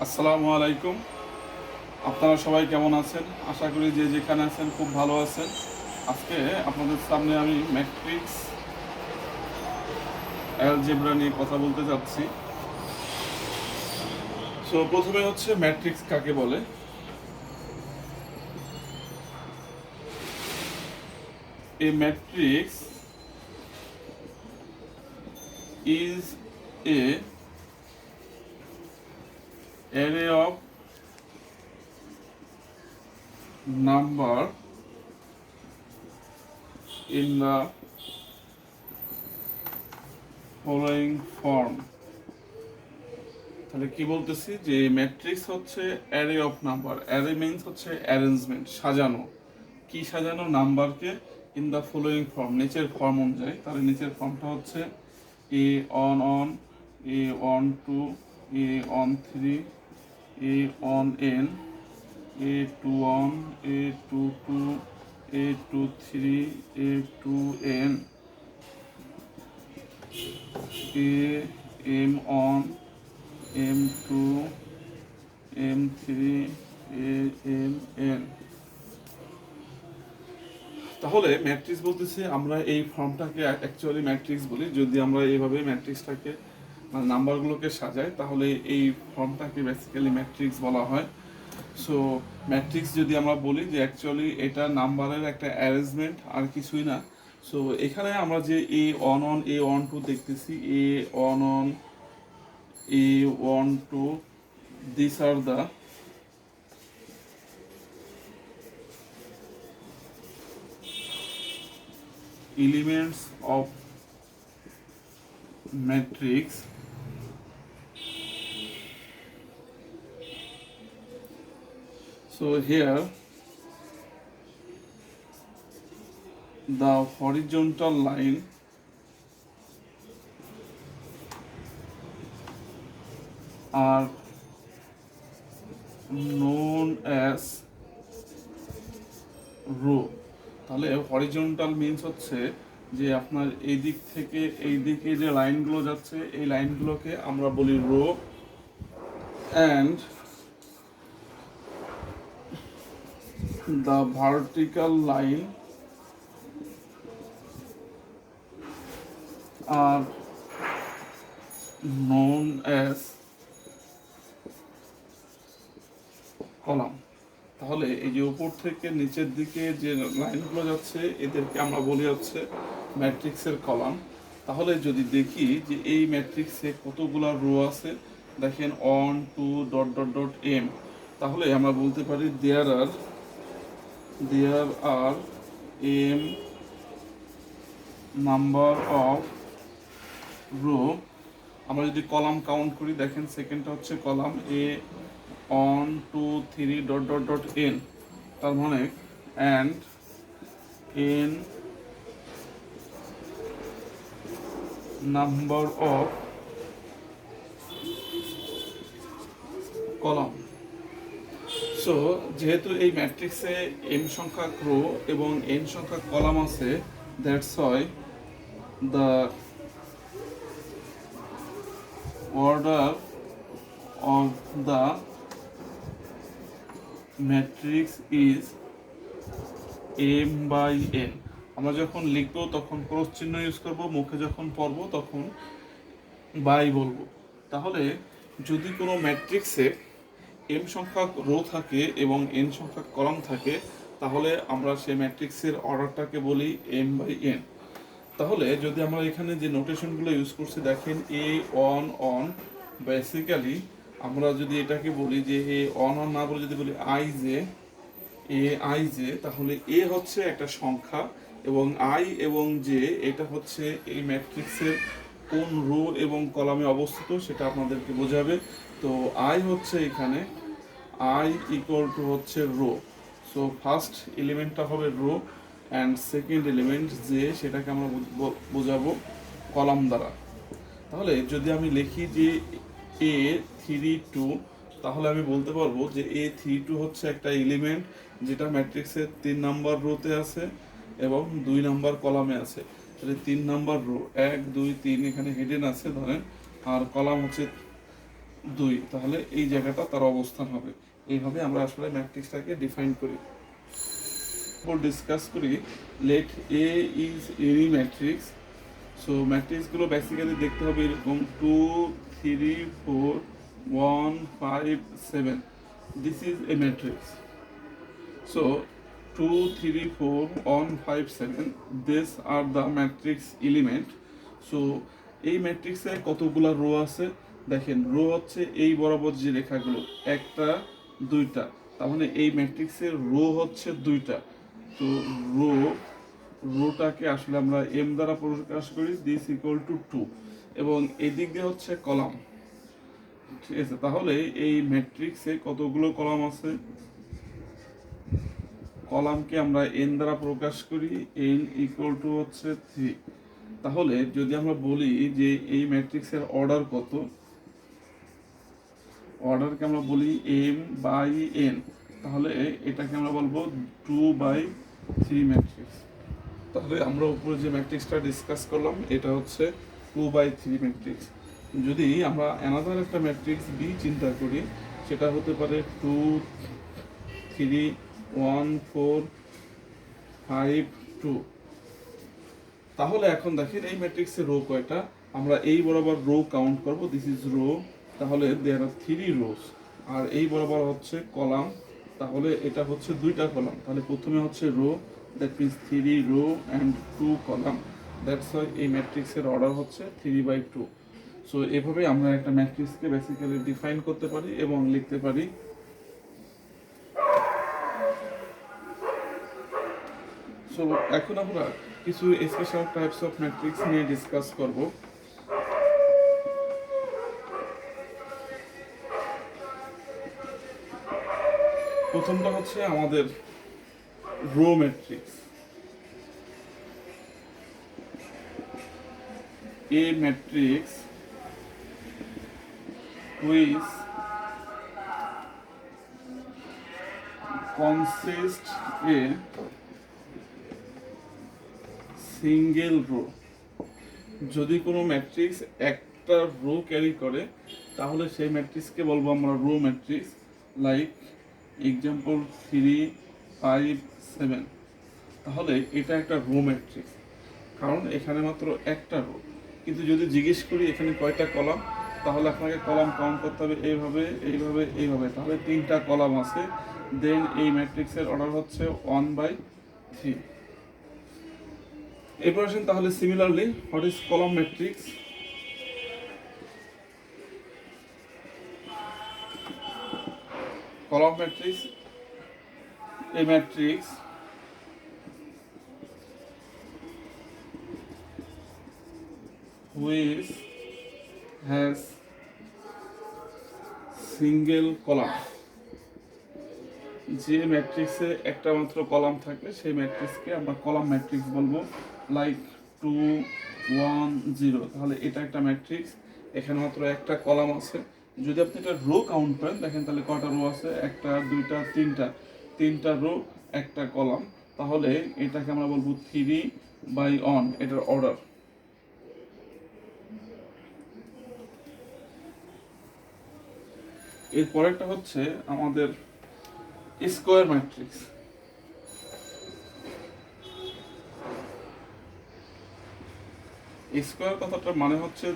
আসসালামু আলাইকুম। আপনারা সবাই কেমন আছেন? আশা করি যে যেখানে আছেন খুব ভালো আছেন। আজকে আপনাদের সামনে আমি ম্যাট্রিক্স অ্যালজেব্রা নিয়ে কথা বলতে যাচ্ছি। সো প্রথমে হচ্ছে ম্যাট্রিক্স কাকে বলে। A matrix is a array of number in the following form. তাহলে কি বলতেছি যে ম্যাট্রিক্স হচ্ছে array of number. Array means হচ্ছে অ্যারেঞ্জমেন্ট, সাজানো। কি সাজানো? নাম্বারকে ইন দ্য ফলোয়িং ফর্ম, নিচের ফর্ম অনুযায়ী। তাহলে নিচের ফর্মটা হচ্ছে A one A one two, A one three, A one N, A two one, A two two, A two three, A two N, A M one, M2, M3, AMN। তাহলে matrix বলতেছে আমরা এই ফর্মটাকে actually matrix বলি। যদি আমরা এইভাবে ম্যাট্রিক্সটাকে মানে নাম্বারগুলোকে সাজাই তাহলে এই ফর্মটাকে বেসিক্যালি ম্যাট্রিক্স বলা হয়। সো ম্যাট্রিক্স যদি আমরা বলি যে অ্যাকচুয়ালি এটা নাম্বারের একটা অ্যারেঞ্জমেন্ট, আর কিছুই না। সো এখানে আমরা যে এ ওয়ান টু দেখতেছি, on A12, these are the elements of matrix. So here the horizontal line are known as row। তাহলে হরিজন্টাল মিন্স হচ্ছে যে আপনার এই দিক থেকে এই দিকে যে লাইনগুলো যাচ্ছে এই লাইনগুলোকে আমরা বলি row, and the vertical line আর known as কলাম। তাহলে এই যে উপর থেকে নিচের দিকে যে লাইনগুলো যাচ্ছে এদেরকে আমরা বলি হচ্ছে ম্যাট্রিক্সের কলাম। তাহলে যদি দেখি যে এই ম্যাট্রিক্সে কতগুলো রো আছে, দেখেন 1 2 ডট ডট ডট এম। তাহলে আমরা বলতে পারি there are m number of row. আমরা যদি কলাম কাউন্ট করি, দেখেন সেকেন্ডটা হচ্ছে কলাম এ 1 2 3 ডট ডট ডট এন। তার মানে and n number of column. So যেহেতু এই ম্যাট্রিক্সে এম সংখ্যক রো এবং এন সংখ্যক কলাম আছে, that's why the order of the matrix is M by N. আমরা যখন লিখবো তখন ক্রস চিহ্ন ইউজ করবো, মুখে যখন পড়বো তখন বাই বলবো। তাহলে যদি কোনো ম্যাট্রিক্সে এম সংখ্যক রো থাকে এবং এন সংখ্যক কলাম থাকে তাহলে আমরা সেই ম্যাট্রিক্সের অর্ডারটাকে বলি এম বাই এন। তাহলে যদি আমরা এখানে যে নোটেশনগুলো ইউজ করছি, দেখেন এ অন বেসিক্যালি আমরা যদি এটাকে বলি যে এ অন না বলে যদি বলি আই জে, তাহলে এ হচ্ছে একটা সংখ্যা এবং আই এবং জে এটা হচ্ছে এই ম্যাট্রিক্সের কোন রো এবং কলামে অবস্থিত সেটা আপনাদেরকে বোঝাবে। তো আই হচ্ছে এখানে আই ইকুয়াল টু হচ্ছে রো। সো ফার্স্ট এলিমেন্টটা হবে রো অ্যান্ড সেকেন্ড এলিমেন্ট যে সেটাকে আমরা বোঝাবো কলাম দ্বারা। তাহলে যদি আমি লিখি যে A32, তাহলে আমি বলতে পারবো যে A32 হচ্ছে একটা এলিমেন্ট যেটা ম্যাট্রিক্সের 3 নাম্বার রোতে আছে এবং 2 নাম্বার কলামে আছে। তাহলে 3 নাম্বার রো 1 2 3 এখানে হেডেন আছে ধরেন, আর কলাম হচ্ছে 2, তাহলে এই জায়গাটা তার অবস্থান হবে। এইভাবে আমরা আসলে ম্যাট্রিক্সটাকে ডিফাইন করি। ডিসকাস করি let A is any matrix. So ম্যাট্রিক্সগুলো বেসিক্যালি দেখতে হবে এরকম 2, 3, 4, 1, 5, 7। This is a matrix. So 2, 3, 4, 1, 5, 7, this are the matrix element. So এই ম্যাট্রিক্সে কতগুলো রো আছে দেখেন, রো হচ্ছে এই বরাবর যে রেখাগুলো, একটা, দুইটা, তার মানে এই ম্যাট্রিক্সের রো হচ্ছে দুইটা। তো রো রোটাকে আসলে আমরা এম দ্বারা প্রকাশ করি, দিস ইকুয়াল টু 2, এবং এই দিক দিয়ে হচ্ছে কলাম। ঠিক আছে, তাহলে এই ম্যাট্রিক্সে কতগুলো কলাম আছে, কলামকে আমরা এন দ্বারা প্রকাশ করি, এন ইকুয়াল টু হচ্ছে 3। তাহলে যদি আমরা বলি যে এই ম্যাট্রিক্সের অর্ডার কত, অর্ডারকে আমরা বলি এম বাই এন, তাহলে এটাকে আমরা বলবো 2/3 ম্যাট্রিক্স। তাহলে আমরা উপরে যে ম্যাট্রিক্সটা ডিসকাস করলাম এটা হচ্ছে 2/3 ম্যাট্রিক্স। যদি আমরা অ্যানাদার একটা ম্যাট্রিক্স বি চিন্তা করি, সেটা হতে পারে 2, 3, 1, 4, 5, 2। তাহলে এখন দেখেন এই ম্যাট্রিক্সের রো কয়টা, আমরা এই বরাবর রো কাউন্ট করব, দিস ইজ রো, তাহলে দেয়ার আর 3 রোস। আর এই বরাবর হচ্ছে কলাম, তাহলে এটা হচ্ছে দুইটা কলাম, তাহলে প্রথমে হচ্ছে row, that means 3 row and 2 column. That's why এই ম্যাট্রিক্সের অর্ডার হচ্ছে 3/2। সো এভাবে আমরা একটা ম্যাট্রিক্সকে বেসিক্যালি ডিফাইন করতে পারি এবং লিখতে পারি। সো এখন আমরা কিছু স্পেশাল টাইপস অফ ম্যাট্রিক্স নিয়ে ডিসকাস করব। প্রথমটা হচ্ছে আমাদের row matrix. A matrix which consists a single row। যদি কোনো ম্যাট্রিক্স একটা রো ক্যারি করে তাহলে সেই ম্যাট্রিক্সকে বলবো আমরা রো ম্যাট্রিক্স। Like example 3, 5, 7। তাহলে এটা একটা রো ম্যাট্রিক্স, কারণ এখানে মাত্র একটা রো। কিন্তু যদি জিজ্ঞেস করি এখানে কয়টা কলাম, তাহলে আপনাকে কলাম কাউন্ট করতে হবে এইভাবে, এইভাবে, এইভাবে, তাহলে 3টা কলাম আছে। দেন এই ম্যাট্রিক্সের অর্ডার হচ্ছে 1/3। এরপর আসেন তাহলে similarly what is column matrix. Column matrix, a matrix which has single column। যে ম্যাট্রিক্সে একটা মাত্র কলাম থাকবে সেই ম্যাট্রিক্সকে আমরা কলাম ম্যাট্রিক্স বলবো। লাইক 2, 1, 0। তাহলে এটা একটা ম্যাট্রিক্স, এখানে মাত্র একটা কলাম আছে। যদি আপনি এটা রো কাউন্ট করেন দেখেন তাহলে কয়টা রো আছে, একটা, দুইটা, তিনটা রো, একটা কলাম। তাহলে এটাকে আমরা বলবো 3/1, এটার অর্ডার। এর পরেরটা হচ্ছে আমাদের স্কোয়ার ম্যাট্রিক্স। স্কোয়ার কথাটার মানে হচ্ছে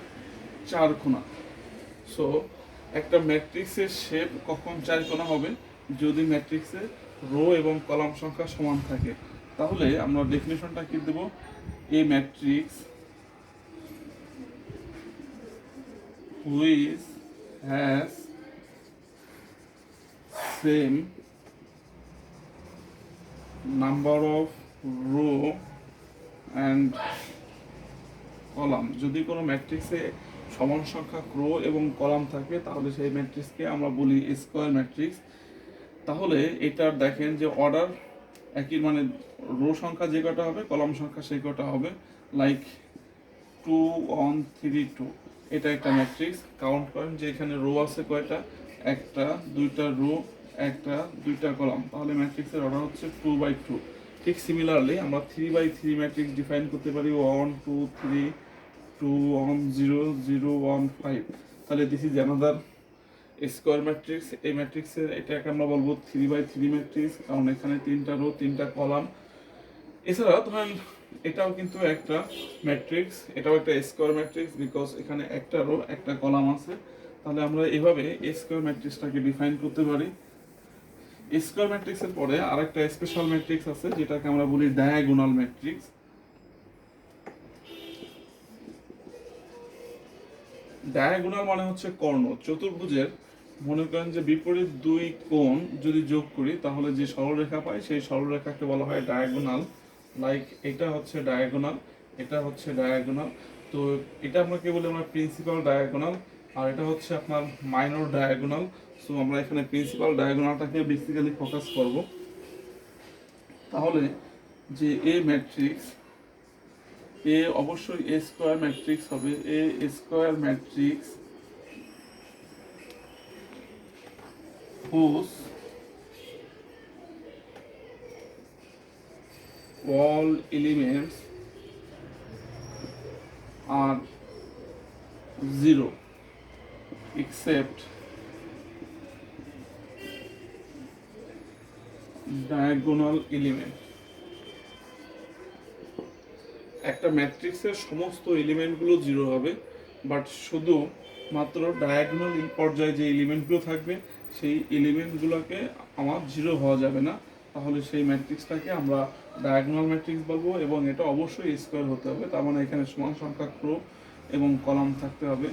চারকোনা। সো একটা ম্যাট্রিক্সের শেপ কখন চারকোনা হবে, যদি ম্যাট্রিক্সে রো এবং কলাম সংখ্যা সমান থাকে। তাহলে আমরা ডেফিনেশনটা কি দেব, a matrix which has same number of row and column. যদি কোনো ম্যাট্রিক্সে সমান সংখ্যক রো এবং কলাম থাকে তাহলে সেই ম্যাট্রিক্সকে আমরা বলি স্কোয়ার ম্যাট্রিক্স। তাহলে এটার দেখেন যে অর্ডার একই, মানে রো সংখ্যা যে কটা হবে কলাম সংখ্যা সেই কটা হবে। লাইক 2, 1, 3, 2, এটা একটা ম্যাট্রিক্স। কাউন্ট করেন যে এখানে রো আছে কয়টা, একটা, দুইটা রো, একটা, দুইটা কলাম, তাহলে ম্যাট্রিক্সের অর্ডার হচ্ছে 2/2। ঠিক সিমিলারলি আমরা 3/3 ম্যাট্রিক্স ডিফাইন করতে পারি, 1, 2, 3, 2, 1, 0, 0, 1, 5। তাহলে this is another square matrix. এই ম্যাট্রিক্সের এটাকে আমরা বলবো 3x3 ম্যাট্রিক্স, কারণ এখানে 3টা রো 3টা কলাম। এছাড়া ধরেন এটাও কিন্তু একটা ম্যাট্রিক্স, এটাও একটা স্কোয়ার ম্যাট্রিক্স, বিকজ এখানে একটা রো একটা কলাম আছে। তাহলে আমরা এভাবে স্কোয়ার ম্যাট্রিক্সটাকে ডিফাইন করতে পারি। স্কোয়ার ম্যাট্রিক্সের পরে আরেকটা স্পেশাল ম্যাট্রিক্স আছে যেটাকে আমরা বলি ডায়াগোনাল ম্যাট্রিক্স। ডায়াগোনাল মানে হচ্ছে কর্ণ। চতুর্ভুজের মনে করেন যে বিপরীত দুই কোণ যদি যোগ করি তাহলে যে সরলরেখা পাই সেই সরলরেখাকে বলা হয় ডায়াগোনাল। লাইক এটা হচ্ছে ডায়াগোনাল, এটা হচ্ছে ডায়াগোনাল। তো এটা আপনাকে বলি আমরা প্রিন্সিপাল ডায়াগোনাল, আর এটা হচ্ছে আপনার মাইনর ডায়াগোনাল। সো আমরা এখানে প্রিন্সিপাল ডায়াগোনালটাকে বেসিক্যালি ফোকাস করব। তাহলে যে এ ম্যাট্রিক্স, এ অবশ্যই এ স্কোয়ার ম্যাট্রিক্স হবে। A square matrix whose all elements are zero except diagonal element। একটা ম্যাট্রিক্সের সমস্ত এলিমেন্টগুলো জিরো হবে, বাট শুধু মাত্র ডায়াগোনাল পর্যায়ে যে এলিমেন্টগুলো থাকবে সেই এলিমেন্টগুলোকে আমার জিরো হওয়া যাবে না। তাহলে সেই ম্যাট্রিক্সটাকে আমরা ডায়াগোনাল ম্যাট্রিক্স বলবো, এবং এটা অবশ্যই স্কোয়ার হতে হবে। তার মানে এখানে সমান সংখ্যক রো এবং কলাম থাকতে হবে।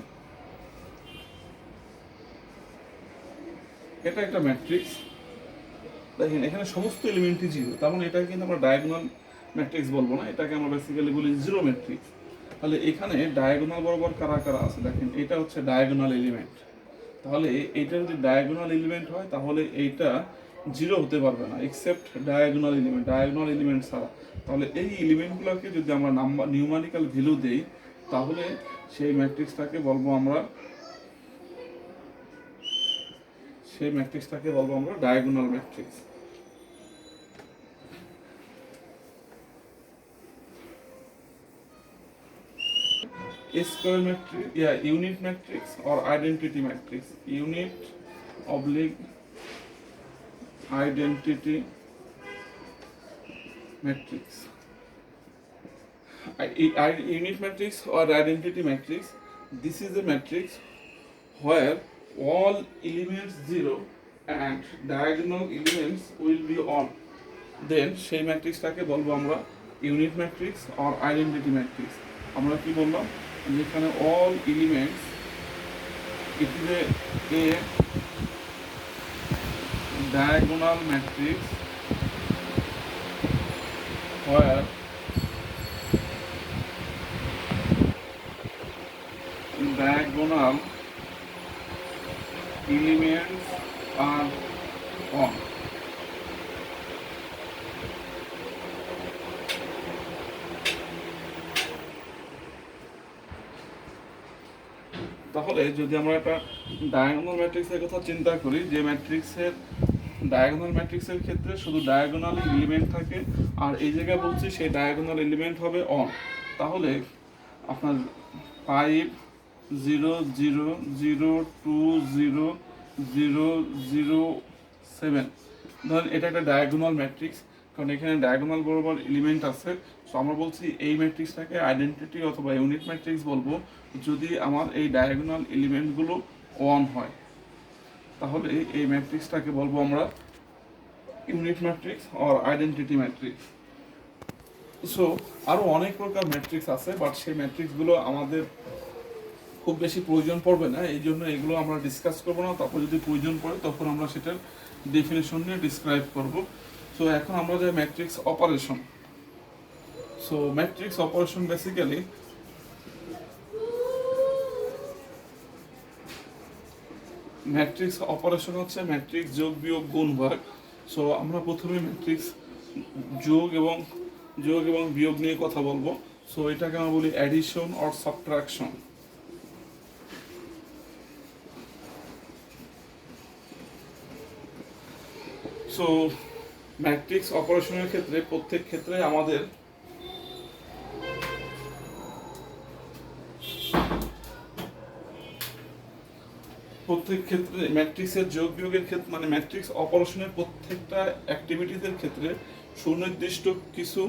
এটা একটা ম্যাট্রিক্স, দেখেন এখানে সমস্ত এলিমেন্টই জিরো, তার মানে এটাকে কিন্তু আমরা ডায়াগোনাল ম্যাট্রিক্স বলবো না, এটাকে আমরা বেসিক্যালি বলি জিরো ম্যাট্রিক্স। তাহলে এখানে ডায়াগোনাল বরাবর কারা কারা আছে দেখেন, এটা হচ্ছে ডায়াগোনাল এলিমেন্ট। তাহলে এইটা যদি ডায়াগোনাল এলিমেন্ট হয় তাহলে এইটা জিরো হতে পারবে না except diagonal element, diagonal element ছাড়া। তাহলে এই এলিমেন্টগুলোকে যদি আমরা নাম্বার নিউমারিক্যাল ভ্যালু দেই তাহলে সেই ম্যাট্রিক্সটাকে বলবো আমরা diagonal matrix. Square matrix, yeah, unit matrix or identity matrix, unit oblique identity matrix. Unit matrix or identity matrix, this is a matrix where all elements zero and diagonal elements will be on, then সেই ম্যাট্রিক্সটাকে বলবো আমরা unit matrix or identity matrix। আমরা কি বললাম, যেখানে all elements, it is a diagonal matrix where diagonal elements are on। তাহলে যদি আমরা একটা ডায়াগোনাল ম্যাট্রিক্সের কথা চিন্তা করি, যে ডায়াগোনাল ম্যাট্রিক্সের ক্ষেত্রে শুধু ডায়াগোনাল এলিমেন্ট থাকে, আর এই জায়গায় বলছি সেই ডায়াগোনাল এলিমেন্ট হবে অন। তাহলে আপনার 5 0 0 0 2 0 0 0 7, ধরেন এটা একটা ডায়াগোনাল ম্যাট্রিক্স, কারণ এখানে ডায়াগোনাল বরাবর এলিমেন্ট আছে। সো আমরা বলছি এই ম্যাট্রিক্সটাকে আইডেন্টিটি অথবা ইউনিট ম্যাট্রিক্স বলবো যদি আমার এই ডায়াগোনাল এলিমেন্টগুলো ওয়ান হয়। তাহলে এই ম্যাট্রিক্সটাকে বলবো আমরা unit matrix or identity matrix. So আরও অনেক প্রকার ম্যাট্রিক্স আছে, বাট সেই ম্যাট্রিক্সগুলো আমাদের খুব বেশি প্রয়োজন পড়বে না, এই জন্য এগুলো আমরা ডিসকাস করবো না। তারপর যদি প্রয়োজন পড়ে তখন আমরা সেটার ডেফিনেশন নিয়ে ডিসক্রাইব করব। সো এখন আমরা যাই matrix operation. So matrix operation basically matrix operation হচ্ছে ম্যাট্রিক্স যোগ বিয়োগ গুণ ভাগ। সো আমরা প্রথমে ম্যাট্রিক্স যোগ এবং বিয়োগ নিয়ে কথা বলবো। সো এটাকে আমরা বলি addition or subtraction. So matrix অপারেশনের ক্ষেত্রে প্রত্যেক ক্ষেত্রে আমাদের প্রত্যেক ক্ষেত্রে ম্যাট্রিক্সের যোগ বিয়োগের ক্ষেত্রে মানে ম্যাট্রিক্স অপারেশনের প্রত্যেকটা অ্যাক্টিভিটিসের ক্ষেত্রে সুনির্দিষ্ট কিছু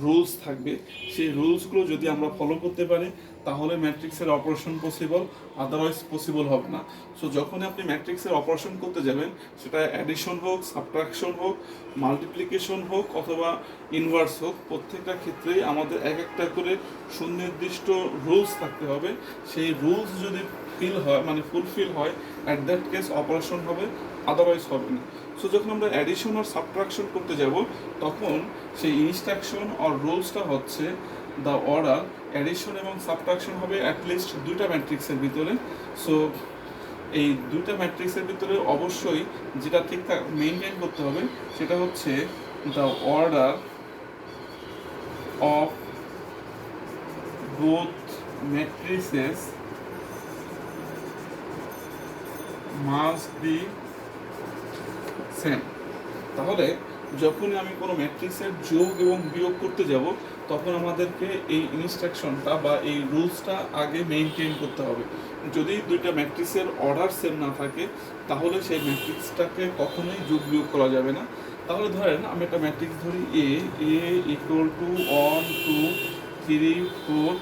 রুলস থাকবে। সেই রুলসগুলো যদি আমরা ফলো করতে পারি তাহলে ম্যাট্রিক্সের অপারেশন পসিবল, আদারওয়াইজ পসিবল হবে না। সো যখন আপনি ম্যাট্রিক্সের অপারেশন করতে যাবেন, সেটা অ্যাডিশন হোক, সাবট্রাকশন হোক, মাল্টিপ্লিকেশন হোক অথবা ইনভার্স হোক, প্রত্যেকটা ক্ষেত্রেই আমাদের এক একটা করে সুনির্দিষ্ট রুলস থাকতে হবে। সেই রুলস যদি ফুলফিল হয়, অ্যাট দ্যাট কেস অপারেশন হবে, আদারওয়াইজ হবে না। সো যখন আমরা অ্যাডিশন আর সাবট্রাকশন করতে যাব, তখন সেই ইনস্ট্রাকশন আর রুলসটা হচ্ছে দ্য অর্ডার। অ্যাডিশন এবং সাবট্রাকশন হবে অ্যাটলিস্ট দুইটা ম্যাট্রিক্সের ভিতরে। সো এই দুইটা ম্যাট্রিক্সের ভিতরে অবশ্যই যেটা ঠিকঠাক মেনটেন করতে হবে সেটা হচ্ছে the order of both matrices must be same. তাহলে যখনই আমি কোনো ম্যাট্রিক্সের যোগ এবং বিয়োগ করতে যাব, তখন আমাদেরকে এই ইনস্ট্রাকশনটা বা এই রুলসটা আগে মেনটেন করতে হবে। যদি দুইটা ম্যাট্রিক্সের অর্ডার সেম না থাকে, তাহলে সেই ম্যাট্রিক্সটাকে কখনোই যোগ বিয়োগ করা যাবে না। তাহলে ধরেন আমি একটা ম্যাট্রিক্স ধরি এ equal to 1 2 3 4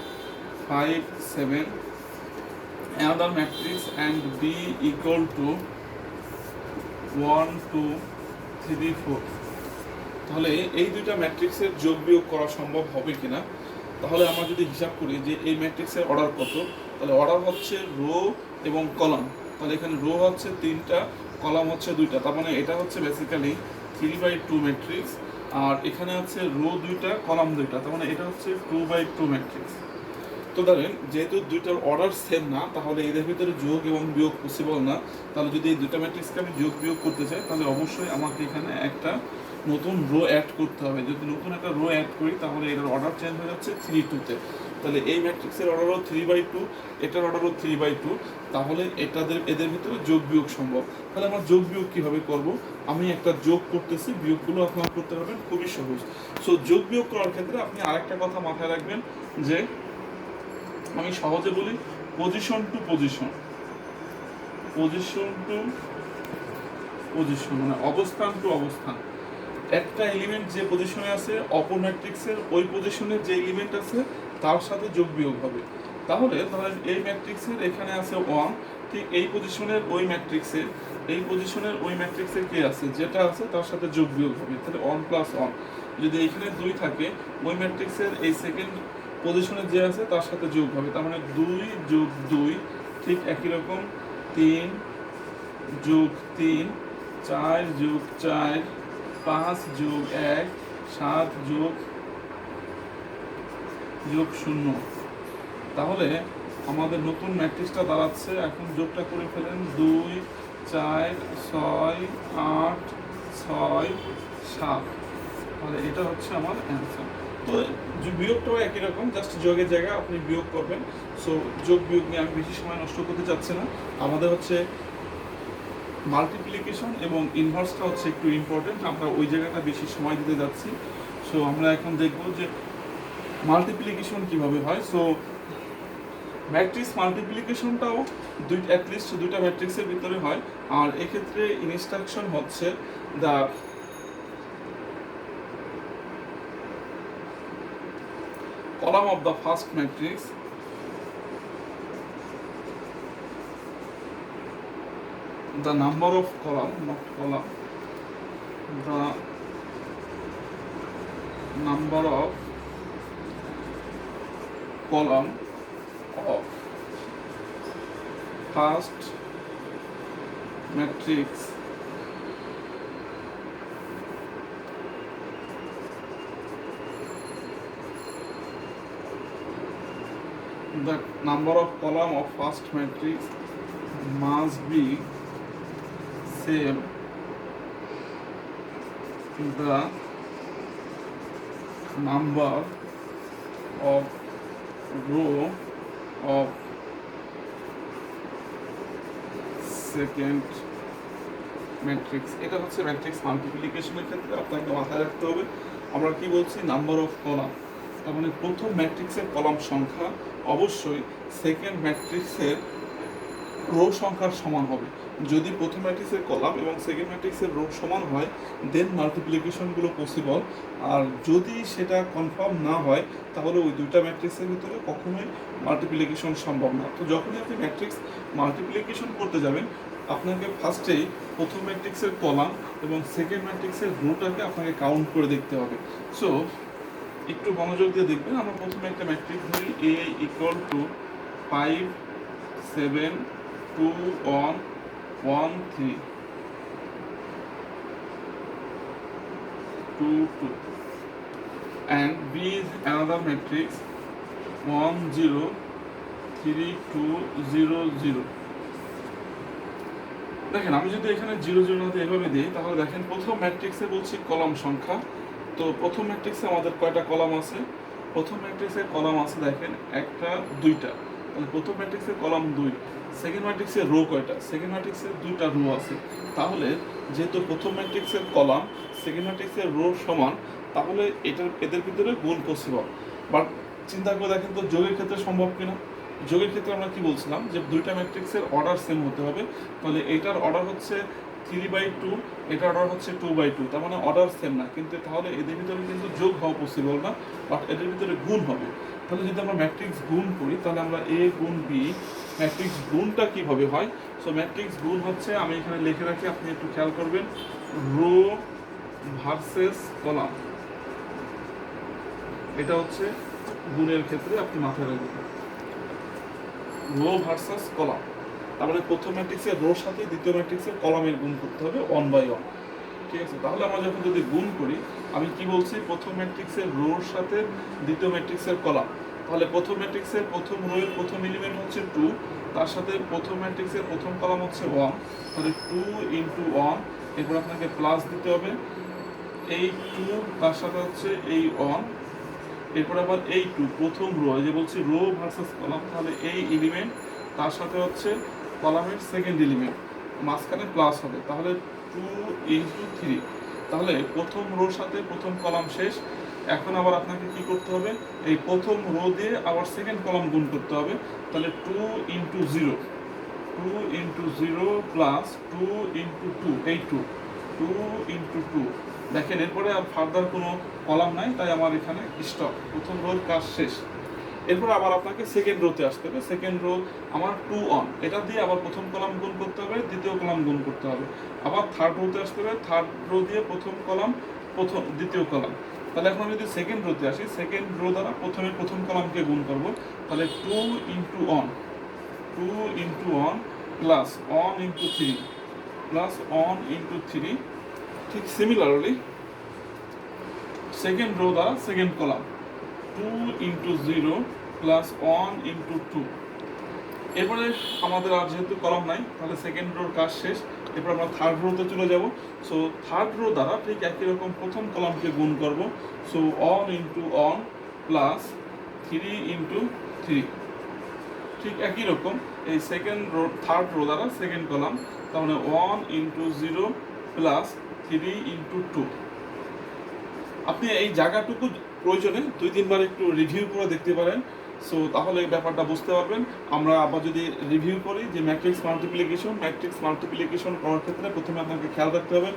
5 7, another matrix and B equal to 1 2 3 4। তাহলে এই দুইটা ম্যাট্রিক্সের যোগ বিয়োগ করা সম্ভব হবে কিনা? তাহলে আমরা যদি হিসাব করি যে এই ম্যাট্রিক্সের অর্ডার কত, তাহলে অর্ডার হচ্ছে রো এবং কলাম। তাহলে এখানে রো হচ্ছে 3টা, কলাম হচ্ছে 2টা, তার মানে এটা হচ্ছে বেসিক্যালি 3/2 ম্যাট্রিক্স। আর এখানে আছে রো 2টা, কলাম 2টা, তার মানে এটা হচ্ছে 2/2 ম্যাট্রিক্স। তো ধরেন যেহেতু দুইটার অর্ডার সেম না, তাহলে এদের ভিতরে যোগ এবং বিয়োগ পসিবল না। তাহলে যদি এই দুইটা ম্যাট্রিক্সকে আমি যোগ বিয়োগ করতে চাই, তাহলে অবশ্যই আমাকে এখানে একটা নতুন রো অ্যাড করতে হবে। যদি নতুন একটা রো অ্যাড করি, তাহলে এটার অর্ডার চেঞ্জ হয়ে যাচ্ছে 3/2-তে। তাহলে এই ম্যাট্রিক্সের অর্ডারও 3/2, এটার অর্ডারও 3/2, তাহলে এদের ভিতরে যোগ বিয়োগ সম্ভব। তাহলে আমরা যোগ বিয়োগ কীভাবে করব? আমি একটা যোগ করতেছি, বিয়োগগুলো আপনারা করতে পারবেন, খুবই সহজ। সো যোগ বিয়োগ করার ক্ষেত্রে আপনি আরেকটা কথা মাথায় রাখবেন যে আমি সহজে বলি position to position, position to position মানে অবস্থান টু অবস্থান। একটা এলিমেন্ট যে পজিশনে আছে, অপর ম্যাট্রিক্সের ওই পজিশনের যে এলিমেন্ট আছে তার সাথে যোগ বিয়োগ হবে। তাহলে ধরেন এই ম্যাট্রিক্সের এখানে আছে 1, ঠিক এই পজিশনের ওই ম্যাট্রিক্সের কে আছে, যেটা আছে তার সাথে যোগ বিয়োগ হবে। তাহলে 1 + 1। যদি এখানে 2 থাকে, ওই ম্যাট্রিক্সের এই সেকেন্ড পজিশনে যে আছে তার সাথে যোগ হবে। তার মানে 2 + 2, ঠিক একই রকম 3 + 3, 4 + 4, 5 + 1, 7 + 0। তাহলে আমাদের নতুন ম্যাট্রিক্সটা দাঁড়াচ্ছে, এখন যোগটা করে ফেলেন, 2 4 6 8 6 7। তাহলে এটা হচ্ছে আমার অ্যান্সার। তো বিয়োগটাও একই রকম, জাস্ট যোগের জায়গায় আপনি বিয়োগ করবেন। সো যোগ বিয়োগ নিয়ে আমি বেশি সময় নষ্ট করতে চাচ্ছি না। আমাদের হচ্ছে মাল্টিপ্লিকেশন এবং ইনভার্সটা হচ্ছে একটু ইম্পর্টেন্ট, আমরা ওই জায়গাটা বেশি সময় দিতে যাচ্ছি। সো আমরা এখন দেখব যে মাল্টিপ্লিকেশন কিভাবে হয়। সো ম্যাট্রিক্স মাল্টিপ্লিকেশনটাও অ্যাটলিস্ট দুইটা ম্যাট্রিক্সের ভিতরে হয়। আর এক্ষেত্রে ইনস্ট্রাকশন হচ্ছে the column of the first matrix the number of column, not column, the number of column of first matrix the number of column of first matrix must be same the number of row of second matrix। এটা হচ্ছে matrix মাল্টিপ্লিকেশনের ক্ষেত্রে আপনাকে মাথায় রাখতে হবে। আমরা কি বলছি? নাম্বার অফ কলাম, তার মানে প্রথম ম্যাট্রিক্সের কলাম সংখ্যা অবশ্যই সেকেন্ড ম্যাট্রিক্সের রো সংখ্যার সমান হবে। যদি প্রথম ম্যাট্রিক্সের কলাম এবং সেকেন্ড ম্যাট্রিক্সের রো সমান হয় দেন মাল্টিপ্লিকেশনগুলো পসিবল। আর যদি সেটা কনফার্ম না হয় তাহলে ওই দুইটা ম্যাট্রিক্সের ভিতরে কখনোই মাল্টিপ্লিকেশন সম্ভব না। তো যখনই আপনি ম্যাট্রিক্স মাল্টিপ্লিকেশন করতে যাবেন আপনাকে ফার্স্টেই প্রথম ম্যাট্রিক্সের কলাম এবং সেকেন্ড ম্যাট্রিক্সের রোটাকে আপনাকে কাউন্ট করে দেখতে হবে। সো একটু মনোযোগ দিয়ে দেখবেন। আমরা প্রথমে একটা ম্যাট্রিক্স ধরি এ equal to 5 7 2 1 1 3 2 2 and B is another matrix 1 0 3 2 0 0। দেখেন আমি যদি এখানে 0 0 না দিয়ে এভাবে দিই তাহলে দেখেন প্রথম ম্যাট্রিক্সে বলছি কলাম সংখ্যা। তো প্রথম ম্যাট্রিক্সে আমাদের কয়টা কলাম আছে? প্রথম ম্যাট্রিক্সের কলাম আছে দেখেন একটা দুইটা, তাহলে প্রথম ম্যাট্রিক্সের কলাম 2। সেকেন্ড ম্যাট্রিক্সের রো কয়টা? সেকেন্ড ম্যাট্রিক্সের দুইটা রো আছে। তাহলে যেহেতু প্রথম ম্যাট্রিক্সের কলাম সেকেন্ড ম্যাট্রিক্সের রো সমান তাহলে এদের ভিতরে গুণ পসিবল। বাট চিন্তা করে দেখেন তো যোগের ক্ষেত্রে সম্ভব কিনা। যোগের ক্ষেত্রে আমরা কি বলছিলাম যে দুইটা ম্যাট্রিক্সের অর্ডার সেম হতে হবে। তাহলে এটার অর্ডার হচ্ছে 3/2, এটার অর্ডার হচ্ছে 2/2, তার মানে অর্ডার সেম না, কিন্তু তাহলে এদের ভিতরে কিন্তু যোগ হওয়া পসিবল না, বাট এদের ভিতরে গুণ হবে। তাহলে যদি আমরা ম্যাট্রিক্স গুণ করি তাহলে আমরা এ গুণ বি, ম্যাট্রিক্স গুণটা কিভাবে হয়? সো ম্যাট্রিক্স গুণ হচ্ছে, আমি এখানে লিখে রাখি আপনি একটু খেয়াল করবেন, রো ভার্সেস কলাম। এটা হচ্ছে গুণের ক্ষেত্রে আপনি মাথায় রাখবেন, রো ভার্সেস কলাম। তারপরে প্রথম ম্যাট্রিক্সের রোর সাথে দ্বিতীয় ম্যাট্রিক্সের কলামের গুণ করতে হবে 1/1। ঠিক আছে, তাহলে আমরা যখন যদি গুণ করি আমি কি বলছি, প্রথম ম্যাট্রিক্সের রোর সাথে দ্বিতীয় ম্যাট্রিক্সের কলাম। তাহলে প্রথম ম্যাট্রিক্সের প্রথম রোয়ের প্রথম এলিমেন্ট হচ্ছে 2, তার সাথে প্রথম ম্যাট্রিক্সের প্রথম কলাম হচ্ছে 1, তাহলে 2 × 1, এরপর আপনাকে প্লাস দিতে হবে এই 2, তার সাথে হচ্ছে এই 1, এরপর আবার এই 2 প্রথম রো, এই যে বলছি রো ভার্সেস কলাম, তাহলে এই এলিমেন্ট তার সাথে হচ্ছে কলামের সেকেন্ড এলিমেন্ট, মাঝখানে প্লাস হবে, তাহলে 2 × 3। তাহলে প্রথম রোর সাথে প্রথম কলাম শেষ। এখন আবার আপনাকে কি করতে হবে, এই প্রথম রো দিয়ে আবার সেকেন্ড কলাম গুণ করতে হবে, তাহলে 2 × 0, 2 × 0 প্লাস 2 × 2, এই 2 × 2। দেখেন এরপরে আর ফার্দার কোনো কলাম নাই, তাই আমার এখানে স্টপ, প্রথম রোর কাজ শেষ। এরপর আবার আপনাকে সেকেন্ড রোতে আসতে হবে, সেকেন্ড রো আমার 2 অন, এটা দিয়ে আবার প্রথম কলাম গুণ করতে হবে, দ্বিতীয় কলাম গুণ করতে হবে। আবার থার্ড রোতে আসতে হবে, থার্ড রো দিয়ে প্রথম কলাম, দ্বিতীয় কলাম। তাহলে এখন আমি যদি সেকেন্ড রোতে আসি, সেকেন্ড রো দ্বারা প্রথম কলামকে গুণ করব, তাহলে 2 × 1, 2 × 1 প্লাস 1 × 3 প্লাস 1 × 3। ঠিক সিমিলারলি সেকেন্ড রো দ্বারা সেকেন্ড কলাম 2 × 0 প্লাস 1 × 2। এরপরে আমাদের আর যেহেতু কলাম নাই তাহলে সেকেন্ড রোর কাজ শেষ। এরপর আমরা থার্ড রোতে চলে যাব। সো থার্ড রো দ্বারা ঠিক একই রকম প্রথম কলামকে গুণ করব, সো 1 × 1 প্লাস 3 × 3। ঠিক একই রকম এই সেকেন্ড রো থার্ড রো দ্বারা সেকেন্ড কলাম, তার মানে 1 × 0 প্লাস 3 × 2। আপনি এই জায়গাটুকু প্রয়োজনে 2-3 বার একটু রিভিউ করে দেখতে পারেন, সো তাহলে ব্যাপারটা বুঝতে পারবেন। আমরা আবার যদি রিভিউ করি যে ম্যাট্রিক্স মাল্টিপ্লিকেশন করার ক্ষেত্রে প্রথমে আপনাকে খেয়াল রাখতে হবে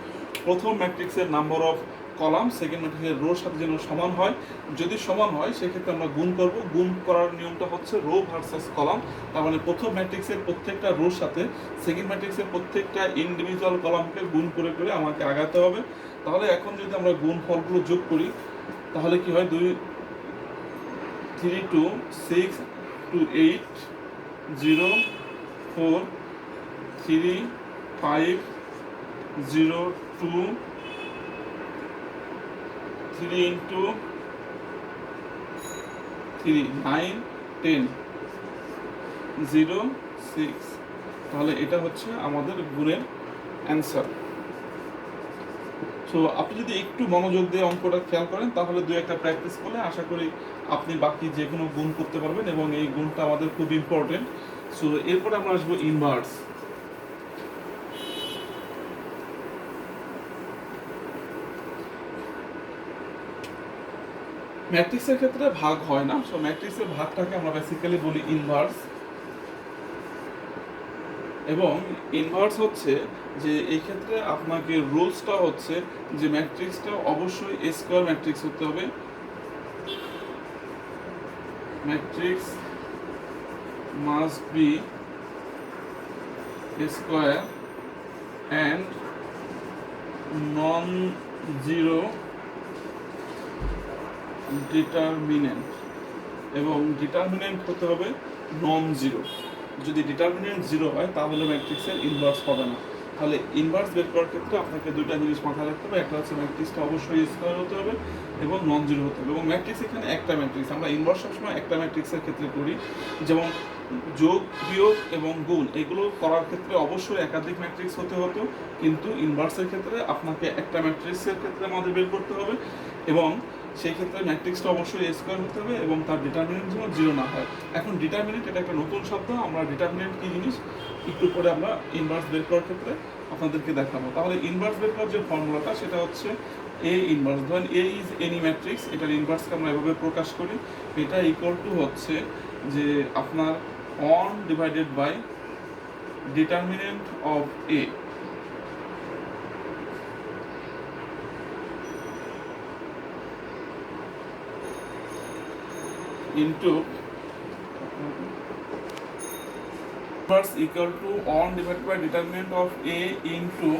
প্রথম ম্যাট্রিক্সের নাম্বার অফ কলাম সেকেন্ড ম্যাট্রিক্সের রোর সাথে যেন সমান হয়। যদি সমান হয় সেক্ষেত্রে আমরা গুণ করব। গুণ করার নিয়মটা হচ্ছে রো ভার্সাস কলাম, তার মানে প্রথম ম্যাট্রিক্সের প্রত্যেকটা রোর সাথে সেকেন্ড ম্যাট্রিক্সের প্রত্যেকটা ইন্ডিভিজুয়াল কলামকে গুণ করে করে আমাকে আগাতে হবে। তাহলে এখন যদি আমরা গুণ ফলগুলো যোগ করি তাহলে কি হয়, 3 2 6 2 8 0 4 3 5 0 2 3 × 3 9 10 0 6। তাহলে এটা হচ্ছে আমাদের গুণের অ্যান্সার। সো আপনি যদি একটু মনোযোগ দিয়ে অঙ্কটা খেয়াল করেন তাহলে 2-1টা প্র্যাকটিস করলে আশা করি আপনি বাকি যে কোনো গুণ করতে পারবেন, এবং এই গুণটা আমাদের খুব ইম্পর্টেন্ট। সো এরপরে আমরা আসবো ইনভার্স। ম্যাট্রিক্সের ক্ষেত্রে ভাগ হয় না, সো ম্যাট্রিক্সের ভাগটাকে আমরা বেসিক্যালি বলি ইনভার্স। এবং ইনভার্স হচ্ছে যে এই ক্ষেত্রে আপনাকে রুলসটা হচ্ছে যে ম্যাট্রিক্সটা অবশ্যই স্কোয়ার ম্যাট্রিক্স হতে হবে। Matrix must be square and non zero determinant, এবং ডিটারমিনেন্ট হতে হবে নন জিরো। যদি ডিটারমিনেন্ট জিরো হয় তাহলে ম্যাট্রিক্সের ইনভার্স হবে না। তাহলে ইনভার্স বের করার ক্ষেত্রে আপনাকে দুইটা জিনিস মাথায় রাখতে হবে, একটা হচ্ছে ম্যাট্রিক্সটা অবশ্যই স্কোয়ার হতে হবে এবং নন জিরো হতে হবে। এবং ম্যাট্রিক্স এখানে একটা ম্যাট্রিক্স, আমরা ইনভার্স সবসময় একটা ম্যাট্রিক্সের ক্ষেত্রে করি, যেমন যোগ বিয়োগ এবং গুণ এগুলো করার ক্ষেত্রে অবশ্যই একাধিক ম্যাট্রিক্স হতে হতো, কিন্তু ইনভার্সের ক্ষেত্রে আপনাকে একটা ম্যাট্রিক্সের ক্ষেত্রে আমাদের বের করতে হবে, এবং সেই ক্ষেত্রে ম্যাট্রিক্সটা অবশ্যই স্কোয়ার হতে হবে এবং তার ডিটারমিনেন্ট যেন জিরো না হয়। এখন ডিটারমিনেন্ট এটা একটা নতুন শব্দ, আমরা ডিটারমিনেন্ট কী জিনিস একটু পরে আমরা ইনভার্স বের করার ক্ষেত্রে আপনাদেরকে দেখাবো। তাহলে ইনভার্স বের করার যে ফর্মুলাটা সেটা হচ্ছে এ ইনভার্স। ধরেন এ ইজ এনি ম্যাট্রিক্স, এটার ইনভার্সকে আমরা এভাবে প্রকাশ করি, এটা ইকুয়াল টু হচ্ছে যে আপনার one divided by determinant of A into inverse equal to on divided by determinant of A into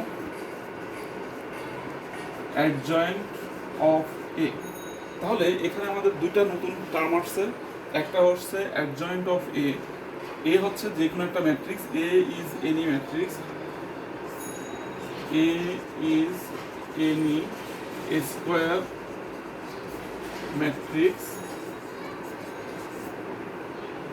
adjoint of A। তাহলে এখানে আমাদের দুইটা নতুন টার্ম আসছে, একটা হচ্ছে adjoint of A। A হচ্ছে যে কোনো একটা matrix, A is any matrix, A is any square matrix,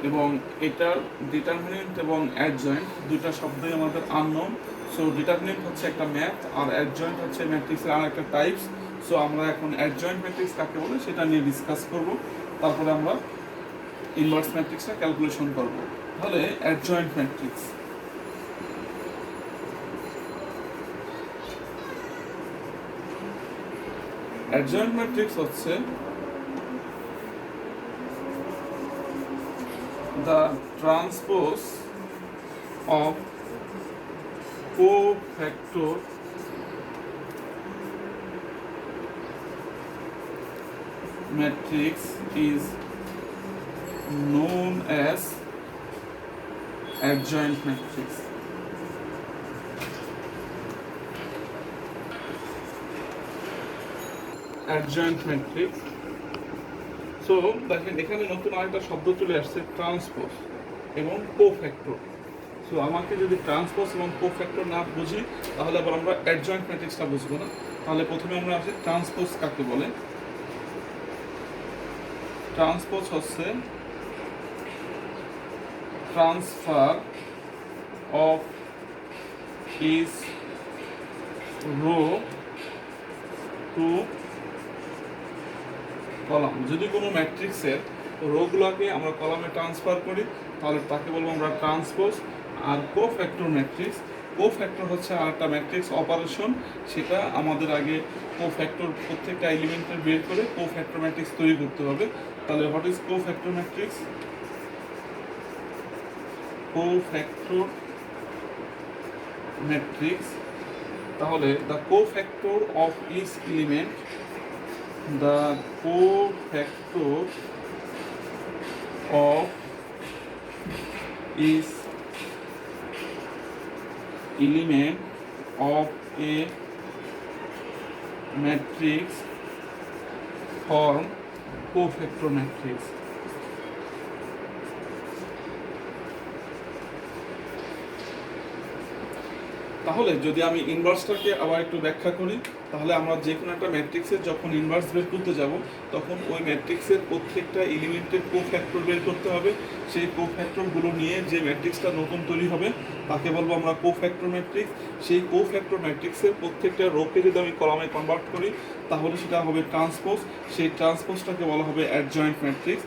এবং এটার ডিটারমিনেন্ট এবং অ্যাডজয়েন্ট দুইটা শব্দই আমাদের আননোন। সো ডিটারমিনেন্ট হচ্ছে একটা ম্যাথ আর অ্যাডজয়েন্ট হচ্ছে ম্যাট্রিক্সের আর একটা টাইপস। সো আমরা এখন অ্যাডজয়েন্ট ম্যাট্রিক্স কাকে বলে সেটা নিয়ে ডিসকাস করব, তারপরে আমরা ইনভার্স ম্যাট্রিক্সটা ক্যালকুলেশন করব। তাহলে অ্যাডজয়েন্ট ম্যাট্রিক্স, অ্যাডজয়েন্ট ম্যাট্রিক্স হচ্ছে the transpose of cofactor matrix is known as adjoint matrix। adjoint matrix, so দেখেন এখানে নতুন আরেকটা শব্দ চলে আসছে, ট্রান্সপোজ এবং কোফ্যাক্টর। সো আমাকে যদি ট্রান্সপোজ এবং কোফ্যাক্টর না বুঝি তাহলে আবার আমরা অ্যাডজয়েন্ট ম্যাট্রিক্সটা বুঝবো না। তাহলে প্রথমে আমরা আসি ট্রান্সপোজ কাকে বলে। ট্রান্সপোজ হচ্ছে transfer of is row to column. যদি কোনো ম্যাট্রিক্সের রোগুলোকে আমরা কলামে ট্রান্সফার করি তাহলে তাকে বলবো আমরা ট্রান্সপোজ। আর কোফ্যাক্টর ম্যাট্রিক্স, কোফ্যাক্টর হচ্ছে আর একটা ম্যাট্রিক্স অপারেশন, সেটা আমাদের আগে কোফ্যাক্টর প্রত্যেকটা এলিমেন্টের বের করে কোফ্যাক্টর ম্যাট্রিক্স তৈরি করতে হবে। তাহলে what is cofactor matrix? Cofactor matrix, তাহলে the cofactor of each element, the cofactor of each element of a matrix form cofactor matrix। তাহলে যদি আমি ইনভার্সটাকে আবার একটু ব্যাখ্যা করি, তাহলে আমরা যে কোনো একটা ম্যাট্রিক্সের যখন ইনভার্স বের করতে যাব তখন ওই ম্যাট্রিক্সের প্রত্যেকটা এলিমেন্টের কোফ্যাক্টর বের করতে হবে। সেই কোফ্যাক্টরগুলো নিয়ে যে ম্যাট্রিক্সটা নতুন তৈরি হবে তাকে বলবো আমরা কোফ্যাক্টর ম্যাট্রিক্স। সেই কোফ্যাক্টর ম্যাট্রিক্সের প্রত্যেকটা রোকে যদি আমি কলামে কনভার্ট করি তাহলে সেটা হবে ট্রান্সপোজ, সেই ট্রান্সপোজটাকে বলা হবে অ্যাডজয়েন্ট ম্যাট্রিক্স।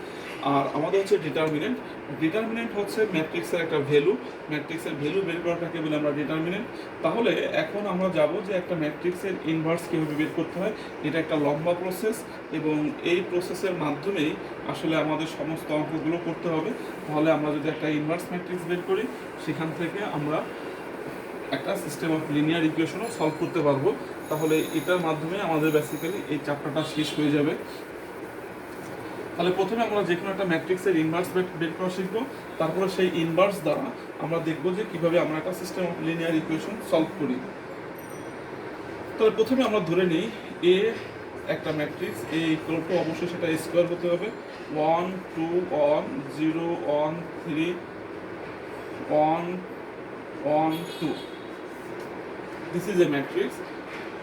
আর আমাদের হচ্ছে ডিটারমিনেন্ট, ডিটারমিনেন্ট হচ্ছে ম্যাট্রিক্সের একটা ভ্যালু, ম্যাট্রিক্সের ভ্যালু বের করাটাকে বলে আমরা ডিটারমিনেন্ট। তাহলে এখন আমরা যাব যে একটা ম্যাট্রিক্সের ইনভার্স কীভাবে বের করতে হয়। এটা একটা লম্বা প্রসেস এবং এই প্রসেসের মাধ্যমেই আসলে আমাদের সমস্ত অঙ্কগুলো করতে হবে। তাহলে আমরা যদি একটা ইনভার্স ম্যাট্রিক্স বের করি, সেখান থেকে আমরা একটা সিস্টেম অফ লিনিয়ার ইকুয়েশনও সলভ করতে পারবো। তাহলে এটার মাধ্যমে আমাদের বেসিক্যালি এই চ্যাপ্টারটা শেষ হয়ে যাবে। তাহলে প্রথমে আমরা যে কোনো একটা ম্যাট্রিক্সের ইনভার্স বের করা শিখবো, তারপরে সেই ইনভার্স দ্বারা আমরা দেখবো যে কীভাবে আমরা একটা system of linear equation solve করি। তাহলে প্রথমে আমরা ধরে নিই এ একটা ম্যাট্রিক্স, এ ইকুয়াল টু অবশ্যই সেটা স্কোয়ার হতে হবে 1 2 1 0 1 3 1 1 2। This is a matrix.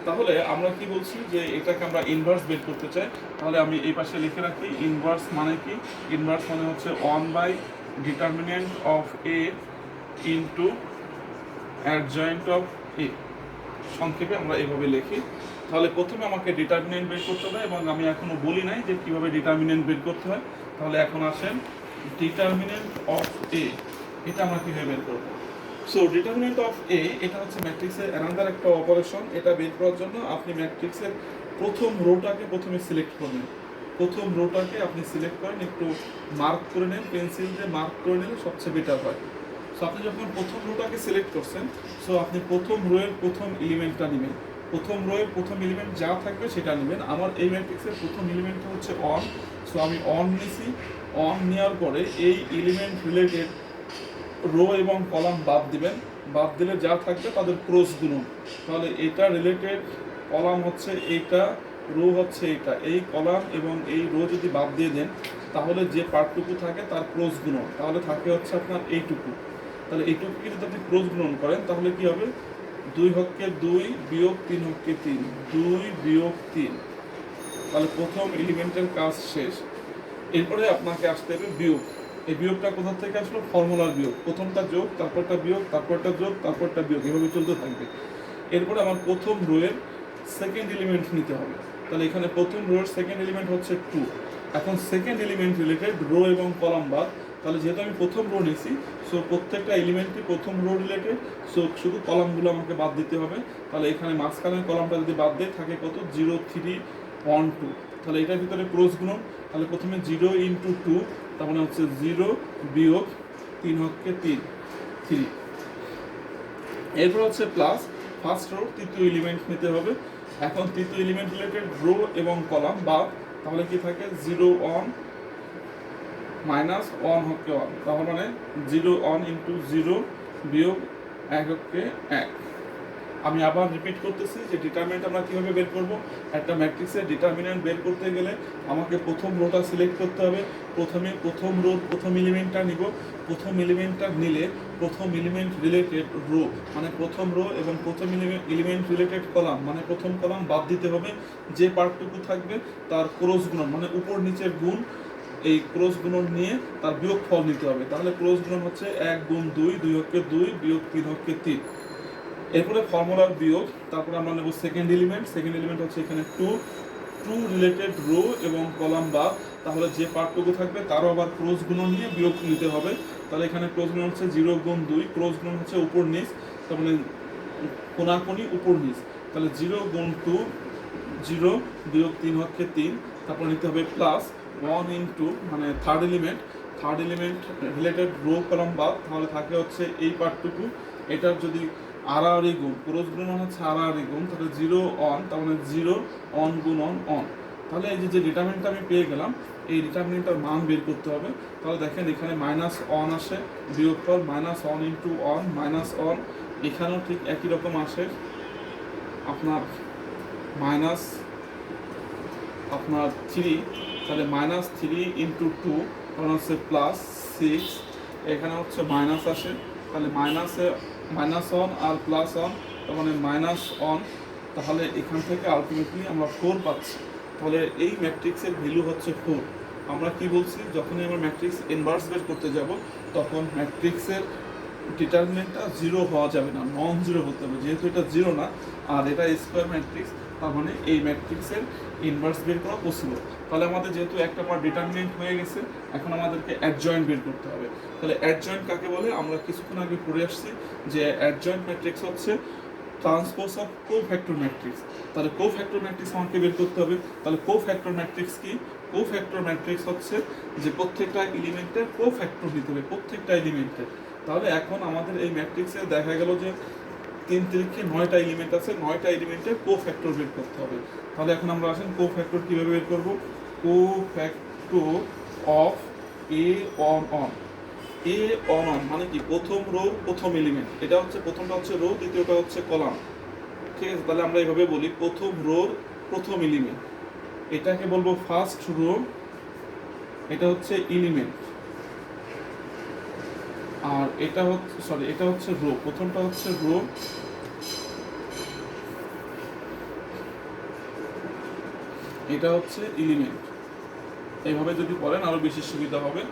তাহলে আমরা কি বলছি যে এটাকে আমরা ইনভার্স বের করতে চাই। তাহলে আমি এই পাশে লিখে রাখি ইনভার্স মানে কি। ইনভার্স মানে হচ্ছে 1 determinant of A into adjoint of A. সংক্ষেপে আমরা এভাবে লিখি। তাহলে প্রথমে আমাকে ডিটারমিনেন্ট বের করতে হবে এবং আমি এখনো বলি নাই যে কীভাবে ডিটারমিনেন্ট বের করতে হয়। তাহলে এখন আসেন ডিটারমিনেন্ট অফ এ, এটা আমরা কীভাবে বের করবো। সো ডিটারমিনেন্ট অফ এ এটা হচ্ছে ম্যাট্রিক্সের অ্যানাদার একটা অপারেশন। এটা বের করার জন্য আপনি ম্যাট্রিক্সের প্রথম রোটাকে প্রথমে সিলেক্ট করবেন। প্রথম রোটাকে আপনি সিলেক্ট করেন, একটু মার্ক করে নেন, পেন্সিল দিয়ে মার্ক করে নিলে সবচেয়ে বেটার হয়। সো আপনি যখন প্রথম রোটাকে সিলেক্ট করছেন, সো আপনি প্রথম রোয়ের প্রথম এলিমেন্টটা নেবেন। প্রথম রোয়ের প্রথম এলিমেন্ট যা থাকবে সেটা নেবেন। আমার এই ম্যাট্রিক্সের প্রথম এলিমেন্টটা হচ্ছে অন। সো আমি অন নিছি। অন নেওয়ার পরে এই এলিমেন্ট রিলেটেড রো এবং কলাম বাদ দিবেন। বাদ দিলে যা থাকবে তাদের ক্রস গুণন। তাহলে এটা রিলেটেড কলাম হচ্ছে এইটা, রো হচ্ছে এইটা। এই কলাম এবং এই রো যদি বাদ দিয়ে দেন, তাহলে যে পার্টটুকু থাকে তার ক্রস গুণন, তাহলে থাকে হচ্ছে আপনার এইটুকু। তাহলে এইটুকুকে যদি আপনি ক্রস গুণন করেন, তাহলে কি হবে 2 হক্কে 2 বিয়োগ 3 হক্কে 3, 2 বিয়োগ 3। তাহলে প্রথম এলিমেন্টের কাজ শেষ। এরপরে আপনাকে আসতে হবে বিয়োগ। এই বিয়োগটা কোথা থেকে আসলো? ফর্মুলার বিয়োগ। প্রথমটা যোগ, তারপরটা বিয়োগ, তারপরটা যোগ, তারপরটা বিয়োগ, এভাবে চলতে থাকবে। এরপরে আমার প্রথম রোয়ের সেকেন্ড এলিমেন্ট নিতে হবে। তাহলে এখানে প্রথম রোয়ের সেকেন্ড এলিমেন্ট হচ্ছে 2। এখন সেকেন্ড এলিমেন্ট রিলেটেড রো এবং কলাম বাদ। তাহলে যেহেতু আমি প্রথম রো নিয়েছি, সো প্রত্যেকটা এলিমেন্টই প্রথম রো রিলেটেড, সো শুধু কলামগুলো আমাকে বাদ দিতে হবে। তাহলে এখানে মাঝখানের কলামটা যদি বাদ দেয়, থাকে কত 0 3 1 2। তাহলে এটার ভিতরে ক্রস গুণন। তাহলে প্রথমে 0 ইন্টু 2, তার মানে হচ্ছে 0 বিয়োগ 3 হচ্ছে 3। এরপর হচ্ছে প্লাস ফার্স্ট রো তৃতীয় এলিমেন্ট নিতে হবে। এখন তৃতীয় এলিমেন্ট রিলেটেড রো এবং কলাম বাদ, তাহলে কি থাকে 0 1 মাইনাস 1 হচ্ছে 1। তাহলে মানে 0 1 ইন্টু 0 বিয়োগ 1 হচ্ছে 1। আমি আবার রিপিট করতেছি যে ডিটারমিনেন্ট আমরা কীভাবে বের করব। একটা ম্যাট্রিক্সের ডিটারমিনেন্ট বের করতে গেলে আমাকে প্রথম রোটা সিলেক্ট করতে হবে। প্রথমে প্রথম রোর প্রথম এলিমেন্টটা নিব। প্রথম এলিমেন্টটা নিলে প্রথম এলিমেন্ট রিলেটেড রো মানে প্রথম রো এবং প্রথম এলিমেন্ট রিলেটেড কলাম মানে প্রথম কলাম বাদ দিতে হবে। যে পার্টটুকু থাকবে তার ক্রস গুণন মানে উপর নিচের গুণ, এই ক্রস গুণন নিয়ে তার বিয়োগ ফল নিতে হবে। তাহলে ক্রস গুণন হচ্ছে 1 গুণ 2, 2 হচ্ছে 2 বিয়োগ 3 হচ্ছে 3। এরপরে ফর্মুলার বিয়োগ। তারপরে আমরা নেব সেকেন্ড এলিমেন্ট। সেকেন্ড এলিমেন্ট হচ্ছে এখানে 2 রিলেটেড রো এবং কলাম বাদ। তাহলে যে পার্টটুকু থাকবে তারও আবার ক্রস গুণন নিয়ে বিয়োগ নিতে হবে। তাহলে এখানে ক্রস গুণন হচ্ছে 0 গুণ 2, ক্রস গুণন হচ্ছে উপর নিচ, তার মানে কোনাকুনি উপর নিচ। তাহলে 0 গুণ 2 0 বিয়োগ 3 হচ্ছে 3। তারপর নিতে হবে প্লাস 1 ইন্টু মানে third element related rho column বাদ, তাহলে থাকে হচ্ছে এই পার্টটুকু। এটার যদি আড়াআড়ি গুণ, ক্রস গুণন হচ্ছে আড়াআড়ি গুণ, তাহলে 0 1, তার মানে 0 1 গুণ 1। তাহলে এই যে ডিটারমিনেন্টটা আমি পেয়ে গেলাম, এই ডিটারমিনেন্টটার মান বের করতে হবে। তাহলে দেখেন এখানে -1 আসে, বিয়োগফল -1 ইন্টু 1 -1। এখানেও ঠিক একই রকম আসে আপনার -3। তাহলে -3 ইন্টু 2, তখন হচ্ছে +6। এখানে হচ্ছে মাইনাস আসে, তাহলে -1 আর +1, তার মানে -1। তাহলে এখান থেকে আলটিমেটলি আমরা 4 পাচ্ছি। তাহলে এই ম্যাট্রিক্সের ভ্যালু হচ্ছে 4। আমরা কি বলছি, যখনই আমরা ম্যাট্রিক্স ইনভার্স বের করতে যাব, তখন ম্যাট্রিক্সের ডিটারমিনেন্টটা জিরো হওয়া যাবে না, নন জিরো হতে হবে। যেহেতু এটা জিরো না আর এটা স্কোয়ার ম্যাট্রিক্স, তার মানে এই ম্যাট্রিক্সের ইনভার্স বের করা পসিবল। তাহলে আমাদের যেহেতু একটা পার্ট ডিটারমিনেন্ট হয়ে গেছে, এখন আমাদেরকে অ্যাডজয়েন্ট বের করতে হবে। তাহলে অ্যাডজয়েন্ট কাকে বলে? আমরা কিছুক্ষণ আগে পড়ে আসছি যে অ্যাডজয়েন্ট ম্যাট্রিক্স হচ্ছে ট্রান্সপোজ অফ কোফ্যাক্টর ম্যাট্রিক্স। তাহলে কোফ্যাক্টর ম্যাট্রিক্স আমাকে বের করতে হবে। তাহলে কোফ্যাক্টর ম্যাট্রিক্স কি? কোফ্যাক্টর ম্যাট্রিক্স হচ্ছে যে প্রত্যেকটা এলিমেন্টের কোফ্যাক্টর দিতে হবে, প্রত্যেকটা এলিমেন্টের। তাহলে এখন আমাদের এই ম্যাট্রিক্সে দেখা গেল যে 3 তিরিখে 9টা এলিমেন্ট আছে, 9টা এলিমেন্টের কোফ্যাক্টর বের করতে হবে। তাহলে এখন আমরা আসেন কোফ্যাক্টর কীভাবে বের করব? Cofactor of A one one. A one on মানে কি? প্রথম রো প্রথম এলিমেন্ট, এটা হচ্ছে প্রথমটা হচ্ছে রো, দ্বিতীয়টা হচ্ছে কলাম। ঠিক আছে, তাহলে আমরা এইভাবে বলি প্রথম রোর প্রথম এলিমেন্ট, এটাকে বলবো ফার্স্ট রো, এটা হচ্ছে এলিমেন্ট। আর এটা হচ্ছে এটা হচ্ছে রো, প্রথমটা হচ্ছে রো, এটা হচ্ছে এলিমেন্ট। এইভাবে যদি পড়েন আরো বেশি সুবিধা হবে।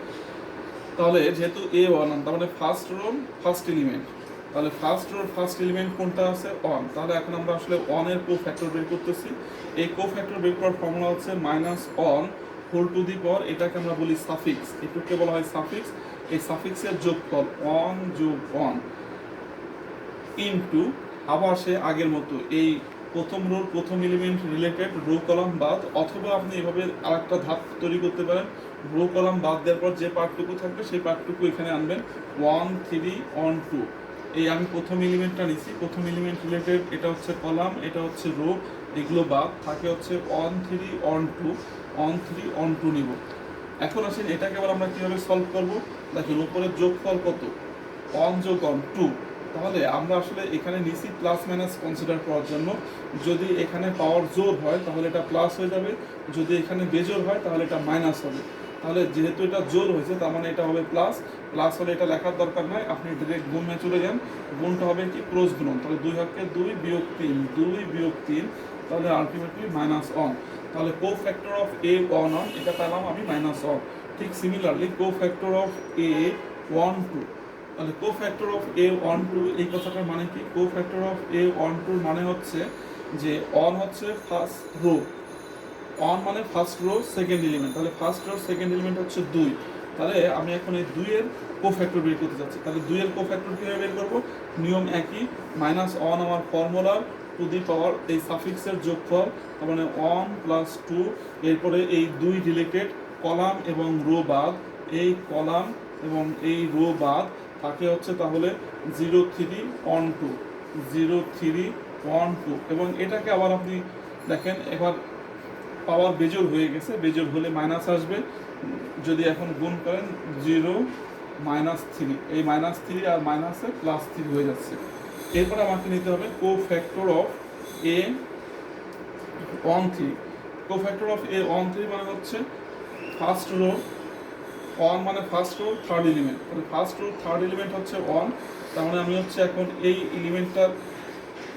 তাহলে যেহেতু এ ওয়ান, তার মানে ফার্স্ট রো ফার্স্ট এলিমেন্ট, তাহলে ফার্স্ট রোর ফার্স্ট এলিমেন্ট কোনটা আছে? অন। তাহলে এখন আমরা আসলে অনের কোফ্যাক্টর বের করতেছি। এই কোফ্যাক্টর বের করার ফর্মুলা হচ্ছে minus one whole to the power, এটাকে আমরা বলি সাফিক্স, এটুকুকে বলা হয় সাফিক্স। এই সাফিক্সের যোগফল অন যোগ অন ইনটু, আবার সে আগের মতো এই প্রথম রোর প্রথম এলিমেন্ট রিলেটেড রো কলাম বাদ, অথবা আপনি এভাবে আরেকটা ধাপ তৈরি করতে পারেন। রো কলাম বাদ দেওয়ার পর যে পার্টটুকু থাকবে সেই পার্টটুকু এখানে আনবেন 1 3 1 2। এই আমি প্রথম এলিমেন্টটা নিছি, প্রথম এলিমেন্ট রিলেটেড এটা হচ্ছে কলাম, এটা হচ্ছে রো, এগুলো বাদ থাকে হচ্ছে 1 3 1 2, 1 3 1 2 নিব। এখন আসেন এটাকে আবার আমরা কীভাবে সলভ করব? দেখেন উপরের যোগফল কত? 1 যোগ 1 2। তাহলে আমরা আসলে এখানে নিচি প্লাস মাইনাস কনসিডার করার জন্য, যদি এখানে পাওয়ার জোর হয় তাহলে এটা প্লাস হয়ে যাবে, যদি এখানে বেজোর হয় তাহলে এটা মাইনাস হবে। তাহলে যেহেতু এটা জোর হয়েছে তার মানে এটা হবে প্লাস, প্লাস হলে এটা লেখার দরকার নয়, আপনি ডিরেক্ট গুণে চলে যান। গুণটা হবে কি? ক্রস গুণন। তাহলে 2 হচ্ছে 2 বিয়োগ 3, 2 বিয়োগ 3, তাহলে আলটিমেটলি মাইনাস অন। তাহলে cofactor of A one on, এটা পেলাম আমি মাইনাস অন। ঠিক সিমিলারলি কোফ্যাক্টর অফ এ 1 2, তাহলে কোফ্যাক্টর অফ এ 1 2 এই কথাটার মানে কি? কোফ্যাক্টর অফ এ 1 2 মানে হচ্ছে যে অন হচ্ছে ফার্স্ট রো, অন মানে ফার্স্ট রো সেকেন্ড এলিমেন্ট, তাহলে ফার্স্ট রো সেকেন্ড এলিমেন্ট হচ্ছে 2। তাহলে আমি এখন এই 2 এর কোফ্যাক্টর বের করতে যাচ্ছি। তাহলে 2 এর কোফ্যাক্টর কীভাবে বের করবো? নিয়ম একই, মাইনাস অন আমার ফর্মুলা, টু দি পাওয়ার এই সাফিক্সের যোগফল, তার মানে 1 প্লাস 2, এরপরে এই 2 রিলেটেড কলাম এবং রো বাদ, এই কলাম এবং এই রো বাদ থাকে হচ্ছে তাহলে 0 3 1 2, 0 3 1 2। এবং এটাকে আবার আপনি দেখেন, এবার পাওয়ার বেজোর হয়ে গেছে, বেজোর হলে মাইনাস আসবে। যদি এখন গুণ করেন 0 -3, এই -3 আর মাইনাসে +3 হয়ে যাচ্ছে। এরপর আমাকে নিতে হবে cofactor of A 1 3। Cofactor of A 1 3 মানে হচ্ছে ফার্স্ট রো, 1 মানে ফার্স্ট রো থার্ড এলিমেন্ট, তাহলে ফার্স্ট রো থার্ড এলিমেন্ট হচ্ছে 1। তার মানে আমি হচ্ছে এখন এই এলিমেন্টটার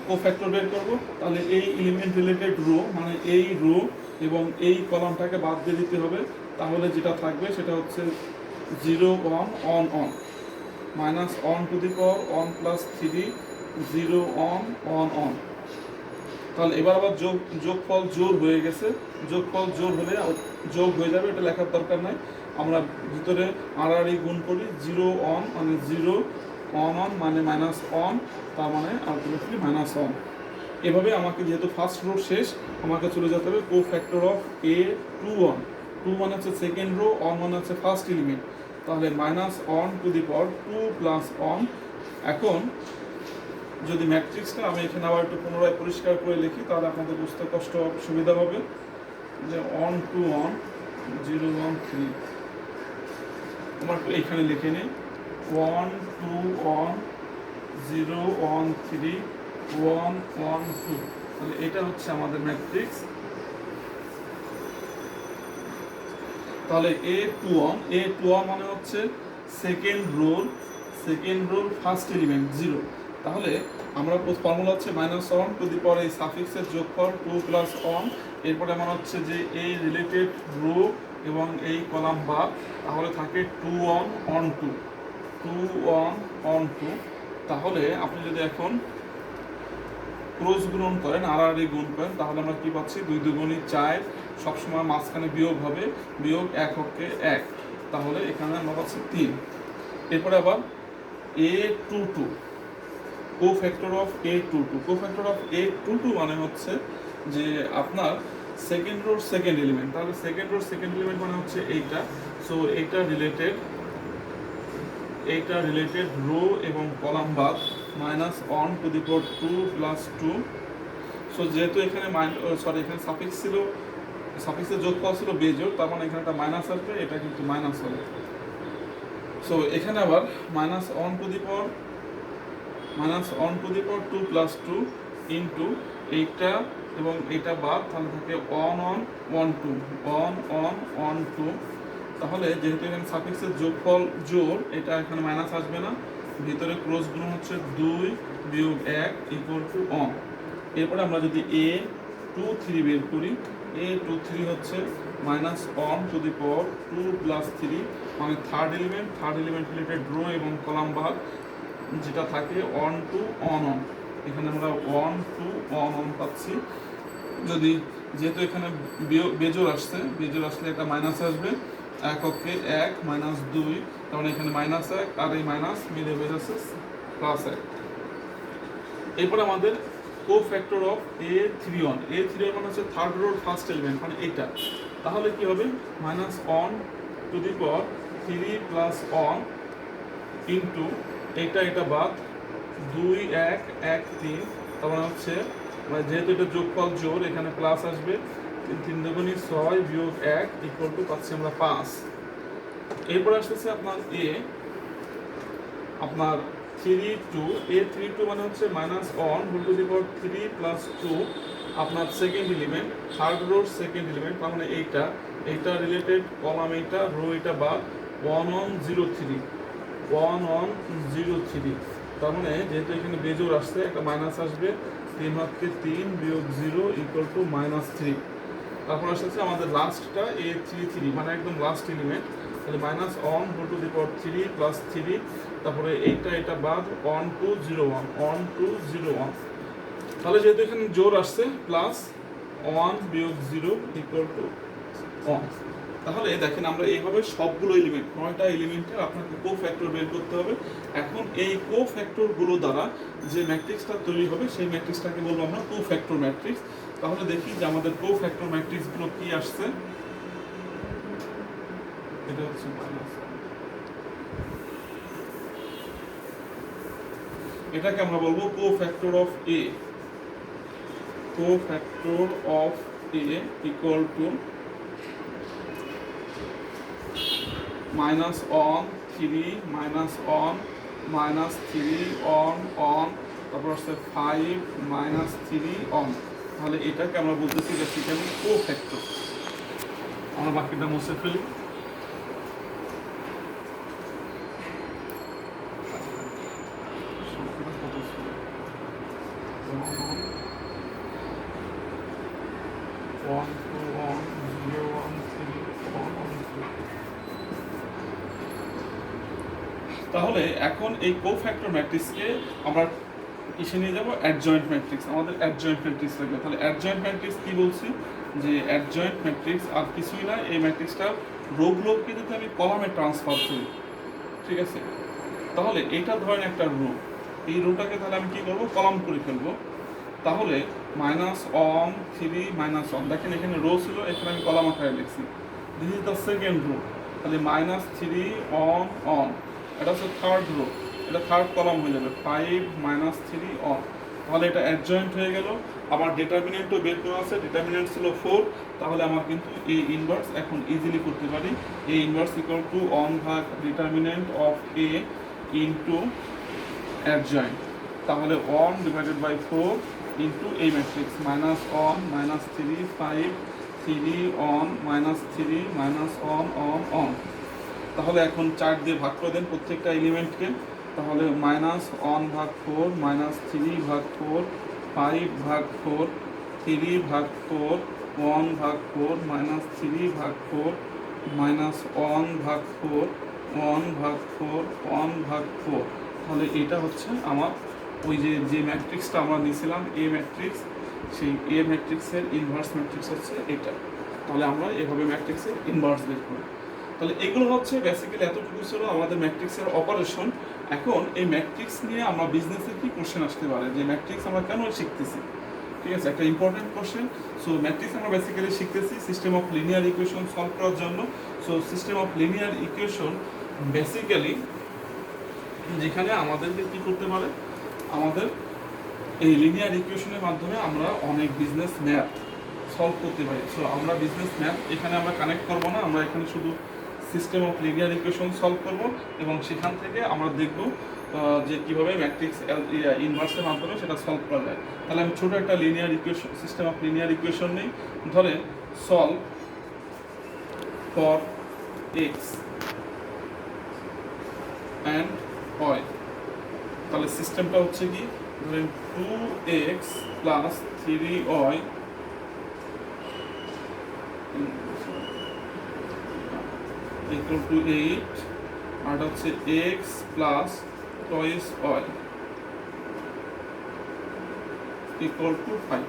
কোফ্যাক্টর বের করব। তাহলে এই এলিমেন্ট রিলেটেড রো মানে এই রো এবং এই কলামটাকে বাদ দিয়ে দিতে হবে। তাহলে যেটা থাকবে সেটা হচ্ছে 0 1 on on, minus one to the power 1 + 3, 0 on on on. তাহলে এবার আবার যোগফল জোর হয়ে গেছে, যোগফল জোর হলে যোগ হয়ে যাবে, এটা লেখার দরকার নাই। আমরা ভিতরে আড়াআড়ি গুণ করি, 0 অন মানে 0 অন অন মানে মাইনাস অন, তার মানে আলটিমেটলি মাইনাস অন। এভাবে আমাকে যেহেতু ফার্স্ট রো শেষ, আমাকে চলে যেতে হবে কোফ্যাক্টর অফ এ 2 1। 2 মানে হচ্ছে সেকেন্ড রো, অন মানে হচ্ছে ফার্স্ট এলিমেন্ট, তাহলে minus one to the power 2 plus one. এখন যদি ম্যাট্রিক্সটা আমি এখানে আবার একটু পুনরায় পরিষ্কার করে লিখি তাহলে আপনাদের বুঝতে কষ্ট সুবিধা হবে। যে 1 2 1 0 1 3, আমার এখানে লিখে নিই 1 2 1 0 1 3 1 1 2। তাহলে এটা হচ্ছে আমাদের ম্যাট্রিক্স। তাহলে A21 মানে হচ্ছে সেকেন্ড রোর ফার্স্ট এলিমেন্ট 0। তাহলে আমরা ফর্মুলা হচ্ছে -1 টু দি পাওয়ার এই সাফিক্সের যোগফল 2 + 1, এরপরে আমার হচ্ছে যে এই রিলেটেড রো এবং এই কলাম বাদ, তাহলে থাকে 2 1 1 2, 2 1 অন টু, তাহলে আপনি যদি এখন ক্রস গুণন করেন, আড়াআড়ি গুণ করেন, তাহলে আমরা কি পাচ্ছি, 2 দুগুণী 4, সবসময় মাঝখানে বিয়োগ হবে, বিয়োগ এককে 1, তাহলে এখানে আমরা পাচ্ছি 3। এরপরে আবার a22, cofactor of a22, cofactor of a22 মানে হচ্ছে যে আপনার সেকেন্ড রোর সেকেন্ড এলিমেন্ট, তাহলে সেকেন্ড রোর সেকেন্ড এলিমেন্ট মানে হচ্ছে এইটা, সো এইটা রিলেটেড রো এবং কলাম বাদ -1 two the power 2 plus 2। So যেহেতু এখানে এখানে সাফিক্স ছিল, সাফিক্সের যোগফল ছিল বেজোড়, তার মানে এখানে একটা মাইনাস আসবে, এটা কিন্তু মাইনাস হবে। সো এখানে আবার -1 two the power 2 plus 2 into এইটা এবং এইটা বাদ, তাহলে থাকে 1 1 1 2 1 1 1 2। তাহলে যেহেতু এখানে সাফিক্সের যোগফল জোড়, এটা এখানে মাইনাস আসবে না, ভিতরে ক্রস গুণ হচ্ছে 2 বিয়োগ 1 ইকুয়াল টু 1। এরপরে আমরা যদি a23 বের করি, a23 হচ্ছে -1 টু দি পাওয়ার 2 প্লাস 3, মানে থার্ড এলিমেন্ট রিলেটেড রো এবং কলাম ভাগ যেটা থাকে 1 2 1 1, এখানে আমরা 1 2 1 1 পাচ্ছি। যদি যেহেতু এখানে বেজোড় আসলে একটা মাইনাস আসবে, এককে 1 -2, তার মানে এখানে -1 আর এই মাইনাস মিলে বেরোচ্ছে +1। এরপরে আমাদের কোফ্যাক্টর অফ a31, মানে হচ্ছে থার্ড রোর ফার্স্ট এলিমেন্ট, মানে এইটা, তাহলে কি হবে, -1 two the power 3 plus 1 into এটা বাদ 2 1 1 3, তার মানে হচ্ছে যেহেতু এটা যোগফল জোড়, এখানে প্লাস আসবে, 3 দুগুণী 6 বিয়োগ 1 ইকুয়াল টু পাচ্ছি আমরা 5। এরপর আসতেছে আপনার আপনার 32 মানে হচ্ছে -1 whole to the power 3 plus 2, আপনার সেকেন্ড এলিমেন্ট, থার্ড রোর সেকেন্ড এলিমেন্ট, তার মানে এইটা রিলেটেড কলাম, এইটা রো, এটা বাদ 1 1 0 3 1 1 0 3, তার মানে যেহেতু এখানে বেজোড় আসছে, একটা মাইনাস আসবে, 3 হচ্ছে 3 বিয়োগ 0 ইকুয়াল টু -3। তারপর আসছে আমাদের লাস্টটা a33, মানে একদম লাস্ট এলিমেন্ট, তাহলে -1 whole to the power 3 plus 3, তারপরে এটা বাদ 1 2 0 1 1 2 0 1, তাহলে যেহেতু এখানে জোর আসছে প্লাস 1 বিয়োগ 0 ইকুয়াল টু 1। তাহলে দেখেন আমরা এইভাবে সবগুলো এলিমেন্ট, 9টা এলিমেন্টের আপনাকে কোফ্যাক্টর বের করতে হবে। এখন এই কোফ্যাক্টরগুলো দ্বারা যে ম্যাট্রিক্সটা তৈরি হবে, সেই ম্যাট্রিক্সটাকে বলবো আমরা কোফ্যাক্টর ম্যাট্রিক্স। তাহলে দেখি যে আমাদের কোফ্যাক্টর ম্যাট্রিক্সগুলো কি আসছে। এটা হচ্ছে এটাকে আমরা বলবো cofactor of A, cofactor of A equal to -1 3 -1 -3 on, তারপর হচ্ছে 5 -3 on। তাহলে এটাকে আমরা বলতেছি বেসিক্যালি কোফ্যাক্টর। আমরা বাকিটা মুছে ফেলি। তাহলে এখন এই কোফ্যাক্টর ম্যাট্রিক্সকে আমরা কিসে নিয়ে যাব, অ্যাডজয়েন্ট ম্যাট্রিক্স। আমাদের অ্যাডজয়েন্ট ম্যাট্রিক্স লাগবে। তাহলে অ্যাডজয়েন্ট ম্যাট্রিক্স কি বলছি, যে অ্যাডজয়েন্ট ম্যাট্রিক্স আর কিছুই না, এই ম্যাট্রিক্সটা রোগুলোকে যদি আমি কলামে ট্রান্সফার করি, ঠিক আছে, তাহলে এটা ধরেন একটা রো, এই রোটাকে তাহলে আমি কি করবো, কলাম করে ফেলবো। তাহলে -1 3 -1, দেখেন এখানে রো ছিল, এখানে আমি কলাম আকারে লিখছি। This is the second rho, তাহলে -3 on, এটা হচ্ছে থার্ড রো, এটা থার্ড কলাম হয়ে যাবে, 5 -3 on। তাহলে এটা অ্যাডজয়েন্ট হয়ে গেল। আবার ডিটারমিনেন্টও বের করা আছে, ডিটারমিনেন্ট ছিল 4, তাহলে আমার কিন্তু এ ইনভার্স এখন ইজিলি করতে পারি। এ ইনভার্স ইকুয়াল টু 1 ভাগ determinant of A into adjoint, তাহলে 1 ডিভাইডেড বাই 4 ইন্টু এই ম্যাট্রিক্স -1 -3 5 3 on -3 -1 তাহলে এখন 4 দিয়ে ভাগ করে দেন প্রত্যেকটা এলিমেন্টকে। তাহলে -1 ভাগ 4 -3 ভাগ 4 5 ভাগ 4 3 ভাগ 4 1 ভাগ 4 -3 ভাগ 4 -1 ভাগ 4 1 ভাগ 4 1 ভাগ 4, তাহলে এটা হচ্ছে আমার ওই যে ম্যাট্রিক্সটা আমরা নিয়েছিলাম এ ম্যাট্রিক্স, সেই এ ম্যাট্রিক্সের ইনভার্স ম্যাট্রিক্স হচ্ছে এটা। তাহলে আমরা এভাবে ম্যাট্রিক্সের ইনভার্স বের করি। তাহলে এগুলো হচ্ছে বেসিক্যালি এতটুকু ছিল আমাদের ম্যাট্রিক্সের অপারেশন। এখন এই ম্যাট্রিক্স নিয়ে আমরা বিজনেসের কি কোশ্চেন আসতে পারে, যে ম্যাট্রিক্স আমরা কেন শিখতেছি, ঠিক আছে, একটা ইম্পর্টেন্ট কোশ্চেন। সো ম্যাট্রিক্স আমরা বেসিক্যালি শিখতেছি system of linear equation solve করার জন্য। So system of linear equation basically যেখানে আমাদেরকে কি করতে পারে, আমাদের এই লিনিয়ার ইকুয়েশনের মাধ্যমে আমরা অনেক বিজনেস ম্যাথ সলভ করতে পারি। সো আমরা বিজনেস ম্যাথ এখানে আমরা কানেক্ট করবো না, আমরা এখানে শুধু system of linear equation solve করব এবং সেখান থেকে আমরা দেখব যে কীভাবে ম্যাট্রিক্স ইনভার্সের মাধ্যমে সেটা সলভ করা যায়। তাহলে আমি ছোটো একটা linear equation system of linear equation নেই, ধরে solve for X and Y. তাহলে সিস্টেমটা হচ্ছে কি, ধরেন 2x plus 3y equal to 8, আর হচ্ছে x plus twice y equal to 5।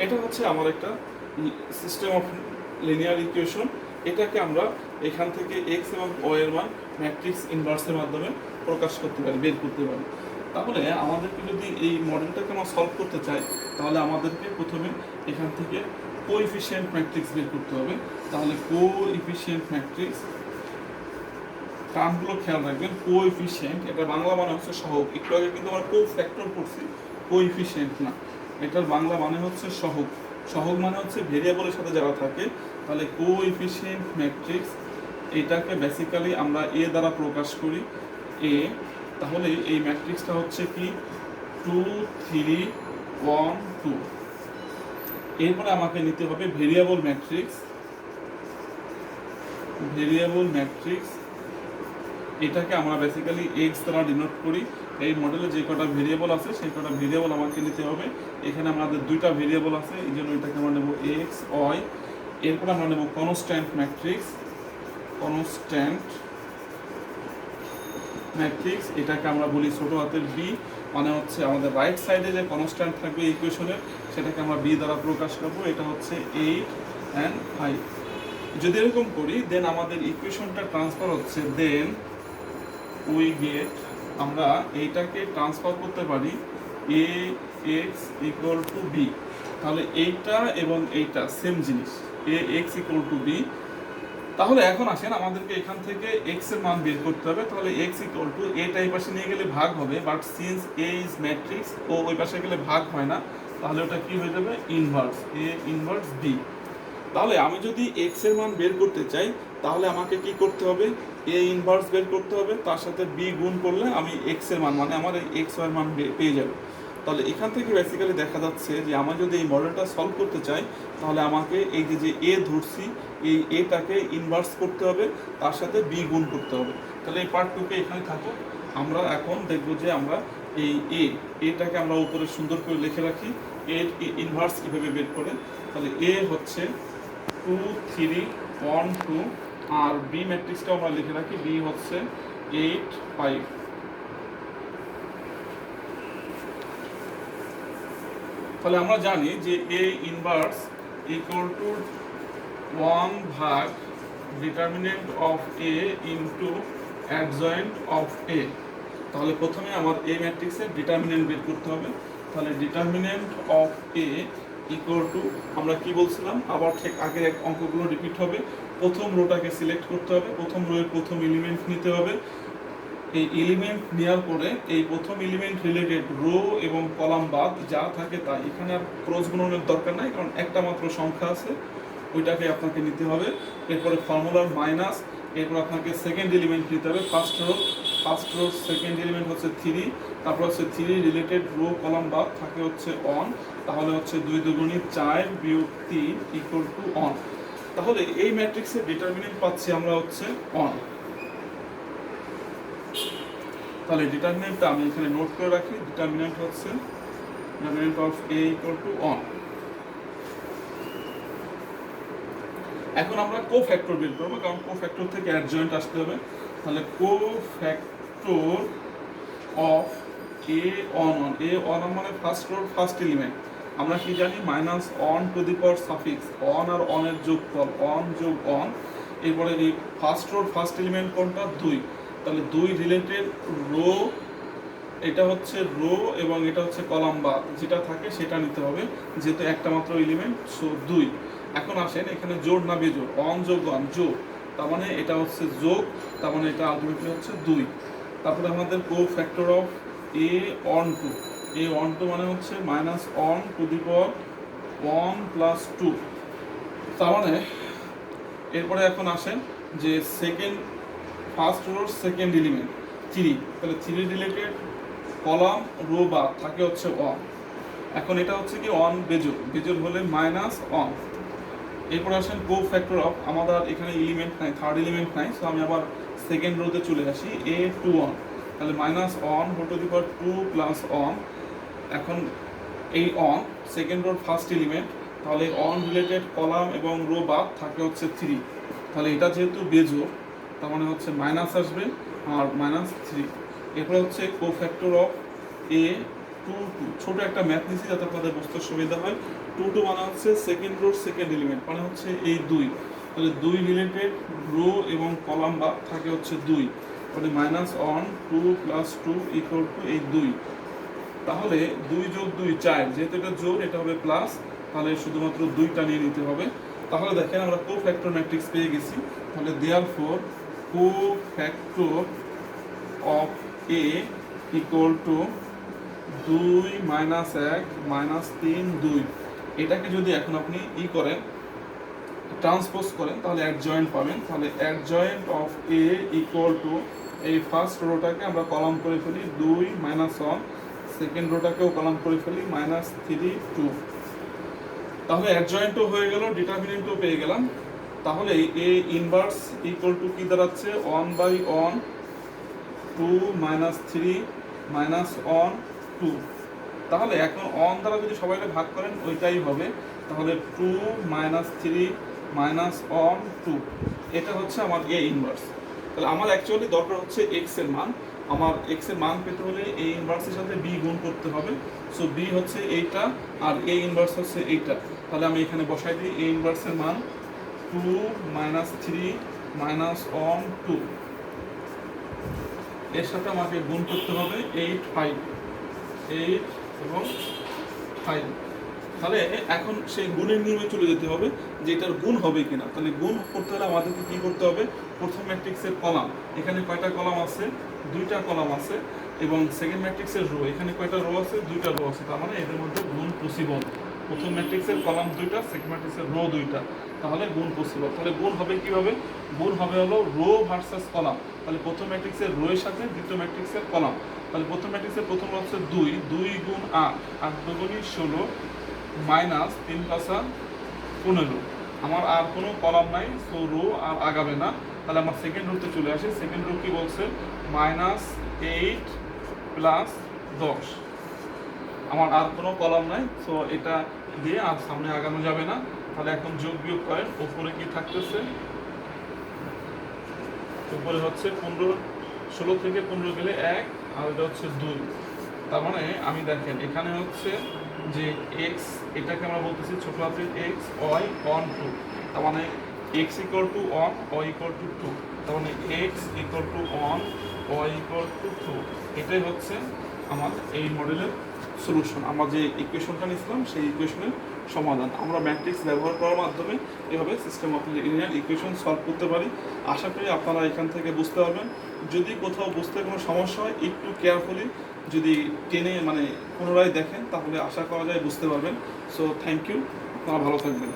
এটা হচ্ছে আমার একটা সিস্টেম অফ লিনিয়ার ইকুয়েশন। এটাকে আমরা এখান থেকে x এবং y এর মান ম্যাট্রিক্স ইনভার্সের মাধ্যমে প্রকাশ করতে পারি, বের করতে পারি। তাহলে আমাদেরকে যদি এই মডেলটাকে আমরা সলভ করতে চাই, তাহলে আমাদেরকে প্রথমে এখান থেকে কোএফিশিয়েন্ট ম্যাট্রিক্স বের করতে হবে। তাহলে কোএফিশিয়েন্ট ম্যাট্রিক্স টার্মগুলো খেয়াল রাখবেন। কোএফিশিয়েন্ট এটা বাংলা মানে হচ্ছে সহগ, একটু আগে কিন্তু আমরা কোফ্যাক্টর পড়ছি, কোএফিশিয়েন্ট না, এটার বাংলা মানে হচ্ছে সহগ। সহগ মানে হচ্ছে ভেরিয়েবলের সাথে যারা থাকে। তাহলে কোএফিশিয়েন্ট ম্যাট্রিক্স এটাকে বেসিক্যালি আমরা এ দ্বারা প্রকাশ করি, এ। তাহলে এই ম্যাট্রিক্সটা হচ্ছে কি 2 3 1 2। এরপরে আমাকে নিতে হবে ভেরিয়েবল ম্যাট্রিক্স। ভেরিয়েবল ম্যাট্রিক্স এটাকে আমরা বেসিক্যালি এক্স দ্বারা ডিনোট করি। এই মডেলে যে কটা ভেরিয়েবল আছে সেই কটা ভেরিয়েবল আমাকে নিতে হবে। এখানে আমাদের দুইটা ভেরিয়েবল আছে, এই জন্য এটাকে আমরা নেব এক্স ওয়াই। এরপর আমরা নেব কনস্ট্যান্ট ম্যাট্রিক্স। কনস্ট্যান্ট ম্যাট্রিক্স এটাকে আমরা বলি ছোট হাতের বি, মানে হচ্ছে আমাদের রাইট সাইডে যে কনস্ট্যান্ট থাকবে ইকুয়েশনের সেটাকে আমরা বি দ্বারা প্রকাশ করব। এটা হচ্ছে 8 and 5। যদি এরকম করি দেন আমাদের ইকুয়েশনটা ট্রান্সফার হচ্ছে, দেন উই গেট, আমরা এইটাকে ট্রান্সফার করতে পারি এ এক্স ইকুয়াল টু বি। তাহলে এইটা এবং এইটা সেম জিনিস, এ এক্স ইকুয়াল টু বি। তাহলে এখন আসেন আমাদেরকে এখান থেকে এক্স এর মান বের করতে হবে। তাহলে এক্স ইকুয়াল টু এটা এই পাশে নিয়ে গেলে ভাগ হবে, but since A is matrix ও ওই পাশে গেলে ভাগ হয় না, তাহলে ওটা কি হয়ে যাবে, ইনভার্স, এ ইনভার্স বি। তাহলে আমি যদি এক্স এর মান বের করতে চাই তাহলে আমাকে কি করতে হবে, এ ইনভার্স বের করতে হবে, তার সাথে বি গুণ করলে আমি এক্স এর মান মানে আমার এই এক্স ওয়াই এর মান পেয়ে যাব। তাহলে এখান থেকে বেসিক্যালি দেখা যাচ্ছে যে আমি যদি এই মডেলটা সলভ করতে চাই তাহলে আমাকে এই যে এ ধরছি এই এটাকে ইনভার্স করতে হবে, তার সাথে বি গুণ করতে হবে। তাহলে এই পার্টটুকে এখানে থাকো। আমরা এখন দেখব যে আমরা এই এটাকে আমরা উপরে সুন্দর করে লিখে রাখি, এর ইনভার্স কীভাবে বের করে। তাহলে এ হচ্ছে 2 3 1 2, আর বি ম্যাট্রিক্সটা আমরা লিখে রাখি, বি হচ্ছে 8 5। তাহলে আমরা জানি যে এ ইনভার্স ইকুয়াল টু 1 ভাগ determinant of A into adjoint of A. তাহলে প্রথমে আমার এ ম্যাট্রিক্সের ডিটারমিনেন্ট বের করতে হবে। তাহলে determinant of A equal to, আমরা কি বলছিলাম, আবার ঠিক আগের এক অঙ্কগুলো রিপিট হবে। প্রথম রোটাকে সিলেক্ট করতে হবে, প্রথম রোয়ের প্রথম এলিমেন্ট নিতে হবে। এই এলিমেন্ট নেওয়ার পরে এই প্রথম এলিমেন্ট রিলেটেড রো এবং কলাম বাদ যা থাকে তা, এখানে আর ক্রস গুণনের দরকার নাই কারণ একটা মাত্র সংখ্যা আছে, ওইটাকে আপনাকে নিতে হবে। এরপরে ফর্মুলার মাইনাস, এরপর আপনাকে সেকেন্ড এলিমেন্ট নিতে হবে, ফার্স্ট রো সেকেন্ড এলিমেন্ট হচ্ছে 3, তারপর হচ্ছে 3 রিলেটেড রো কলাম বাদ থাকে হচ্ছে অন। তাহলে হচ্ছে 2 দুগুণী 4 বিয়োগ 3 ইকুয়াল টু অন। তাহলে এই ম্যাট্রিক্সের ডিটারমিনেন্ট পাচ্ছি আমরা হচ্ছে অন। তাহলে ডিটারমিনেন্টটা আমি এখানে নোট করে রাখি, ডিটারমিনেন্ট হচ্ছে determinant of A equal to on. এখন আমরা কোফ্যাক্টর বের করবো, কারণ কোফ্যাক্টর থেকে অ্যাডজয়েন্ট আসতে হবে। তাহলে cofactor of A one one, A one মানে ফার্স্ট রোর ফার্স্ট এলিমেন্ট। আমরা কি জানি minus one to the power suffix, one আর অনের যোগফল, অন যোগ অন। এরপরে এই ফার্স্ট রোর ফার্স্ট এলিমেন্ট কোনটা? 2। তাহলে 2 রিলেটেড রো, এটা হচ্ছে রো এবং এটা হচ্ছে কলাম বা যেটা থাকে সেটা নিতে হবে, যেহেতু একটা মাত্র এলিমেন্ট, সো 2। এখন আসেন এখানে জোড় না বেজোড়, অন যোগ অন যোগ, তার মানে এটা হচ্ছে যোগ, তার মানে এটা আলটিমেটলি হচ্ছে 2। তারপরে আমাদের cofactor of A one two, A one two মানে হচ্ছে minus one to the power 1 plus 2। তার মানে এরপরে এখন আসেন যে সেকেন্ড ফার্স্ট রোর সেকেন্ড এলিমেন্ট 3, তাহলে 3 রিলেটেড কলাম রো বা থাকে হচ্ছে অন। এখন এটা হচ্ছে কি অন বেজোড়, বেজোড় হলে মাইনাস অন। এরপর আসেন কো ফ্যাক্টর অফ, আমাদের এখানে এলিমেন্ট নাই, থার্ড এলিমেন্ট নাই, সো আমি আবার সেকেন্ড রোতে চলে আসি, এ টু অন, তাহলে minus one whole to the power 2 plus one. এখন এই অন সেকেন্ড রোর ফার্স্ট এলিমেন্ট, তাহলে অন রিলেটেড কলাম এবং রো বাদ থাকে হচ্ছে 3, তাহলে এটা যেহেতু বেজোড় তার মানে হচ্ছে মাইনাস আসবে আর মাইনাস 3। এরপরে হচ্ছে cofactor of A two two, ছোটো একটা ম্যাথ নিচ্ছি যাতে আপনাদের বুঝতে সুবিধা হয়। 2 মানে হচ্ছে সেকেন্ড রোর সেকেন্ড এলিমেন্ট, মানে হচ্ছে এই 2, তাহলে 2 রিলেটেড রো এবং কলাম বাদ থাকে হচ্ছে 2, তাহলে minus on 2 plus 2 equal to এই 2। তাহলে 2 যোগ 2 4, যেহেতু এটা যোগ এটা হবে প্লাস, তাহলে শুধুমাত্র 2টা নিয়ে নিতে হবে। তাহলে দেখেন আমরা কো ফ্যাক্টর ম্যাট্রিক্স পেয়ে গেছি, তাহলে therefore co factor of A equal to 2 minus 1 minus 3 2। এটাকে যদি এখন আপনি করেন ট্রান্সপোজ করেন তাহলে অ্যাডজয়েন্ট পাবেন, তাহলে adjoint of A equal to এই ফার্স্ট রোটাকে আমরা কলাম করে ফেলি 2 মাইনাস 1, সেকেন্ড রোটাকেও কলাম করে ফেলি মাইনাস 3 2। তাহলে অ্যাডজয়েন্টও হয়ে গেল, ডিটারমিনেন্টও পেয়ে গেলাম। তাহলে এ ইনভার্স ইকুয়াল টু কি দাঁড়াচ্ছে? 1/1 2 মাইনাস 3 মাইনাস 1 2। তাহলে এখন অন দ্বারা যদি সবাইকে ভাগ করেন ওইটাই হবে, তাহলে 2 মাইনাস 3 মাইনাস 1 2, এটা হচ্ছে আমার এ ইনভার্স। তাহলে আমার অ্যাকচুয়ালি দরকার হচ্ছে এক্স এর মান, আমার এক্স এর মান পেতে হলে এ ইনভার্সের সাথে বি গুণ করতে হবে, সো বি হচ্ছে এইটা আর এ ইনভার্স হচ্ছে এইটা। তাহলে আমি এখানে বসাই দিই এ ইনভার্সের মান 2 মাইনাস 3 মাইনাস 1 2, এর সাথে আমাকে গুণ করতে হবে 8 5, 8 এবং 5। তাহলে এখন সেই গুণের নিয়মে চলে যেতে হবে যে এটার গুণ হবে কিনা। তাহলে গুণ করতে হলে আমাদেরকে কি করতে হবে? প্রথম ম্যাট্রিক্সের কলাম, এখানে কয়টা কলাম আছে? 2টা কলাম আছে, এবং সেকেন্ড ম্যাট্রিক্সের রো, এখানে কয়টা রো আছে? 2টা রো আছে, তার মানে এদের মধ্যে গুণ পসিবল। প্রথম ম্যাট্রিক্সের কলাম 2টা, সেকেন্ড ম্যাট্রিক্সের রো 2টা, তাহলে গুণ পসিবল। তাহলে গুণ হবে কিভাবে? গুণ হবে হলো রো ভার্সাস কলাম। তাহলে প্রথম ম্যাট্রিক্সের রো এর সাথে দ্বিতীয় ম্যাট্রিক্সের কলাম। তাহলে প্রথম ম্যাট্রিক্সের প্রথম রো হচ্ছে 2, 2 গুণ 8, 8 দুগুণী 16 মাইনাস 3 পাঁচা 15। আমার আর কোনো কলাম নাই, সো রো আর আগাবে না। তাহলে আমার সেকেন্ড রোতে চলে আসে, সেকেন্ড রো কি বলছে? Minus 8 plus 10। আমার আর কোনো কলাম নাই, সো এটা দিয়ে আর সামনে আগানো যাবে না। তাহলে এখন যোগ বিয়োগ করেন, উপরে কি থাকতেছে? উপরে হচ্ছে 15, 16 থেকে 15 গেলে 1, আর এটা হচ্ছে 2। তার মানে আমি দেখেন এখানে হচ্ছে যে এক্স, এটাকে আমরা বলতেছি ছোট হাতের এক্স ওয়াই 1 2, তার মানে X equal to 1 Y equal to 2, তার মানে X equal to 1 Y equal to 2। এটাই হচ্ছে আমার এই মডেলের সলিউশন। আমরা যে ইকুয়েশনটা নিয়েছিলাম সেই ইকুয়েশনের সমাধান। আমরা ম্যাট্রিক্স ব্যবহার করার মাধ্যমে এভাবে system of linear equation solve করতে পারি। আশা করি আপনারা এখান থেকে বুঝতে পারবেন। যদি কোথাও বুঝতে কোনো সমস্যা হয় একটু কেয়ারফুলি যদি টেনে পুনরায় দেখেন তাহলে আশা করা যায় বুঝতে পারবেন। সো থ্যাংক ইউ, আপনারা ভালো থাকবেন।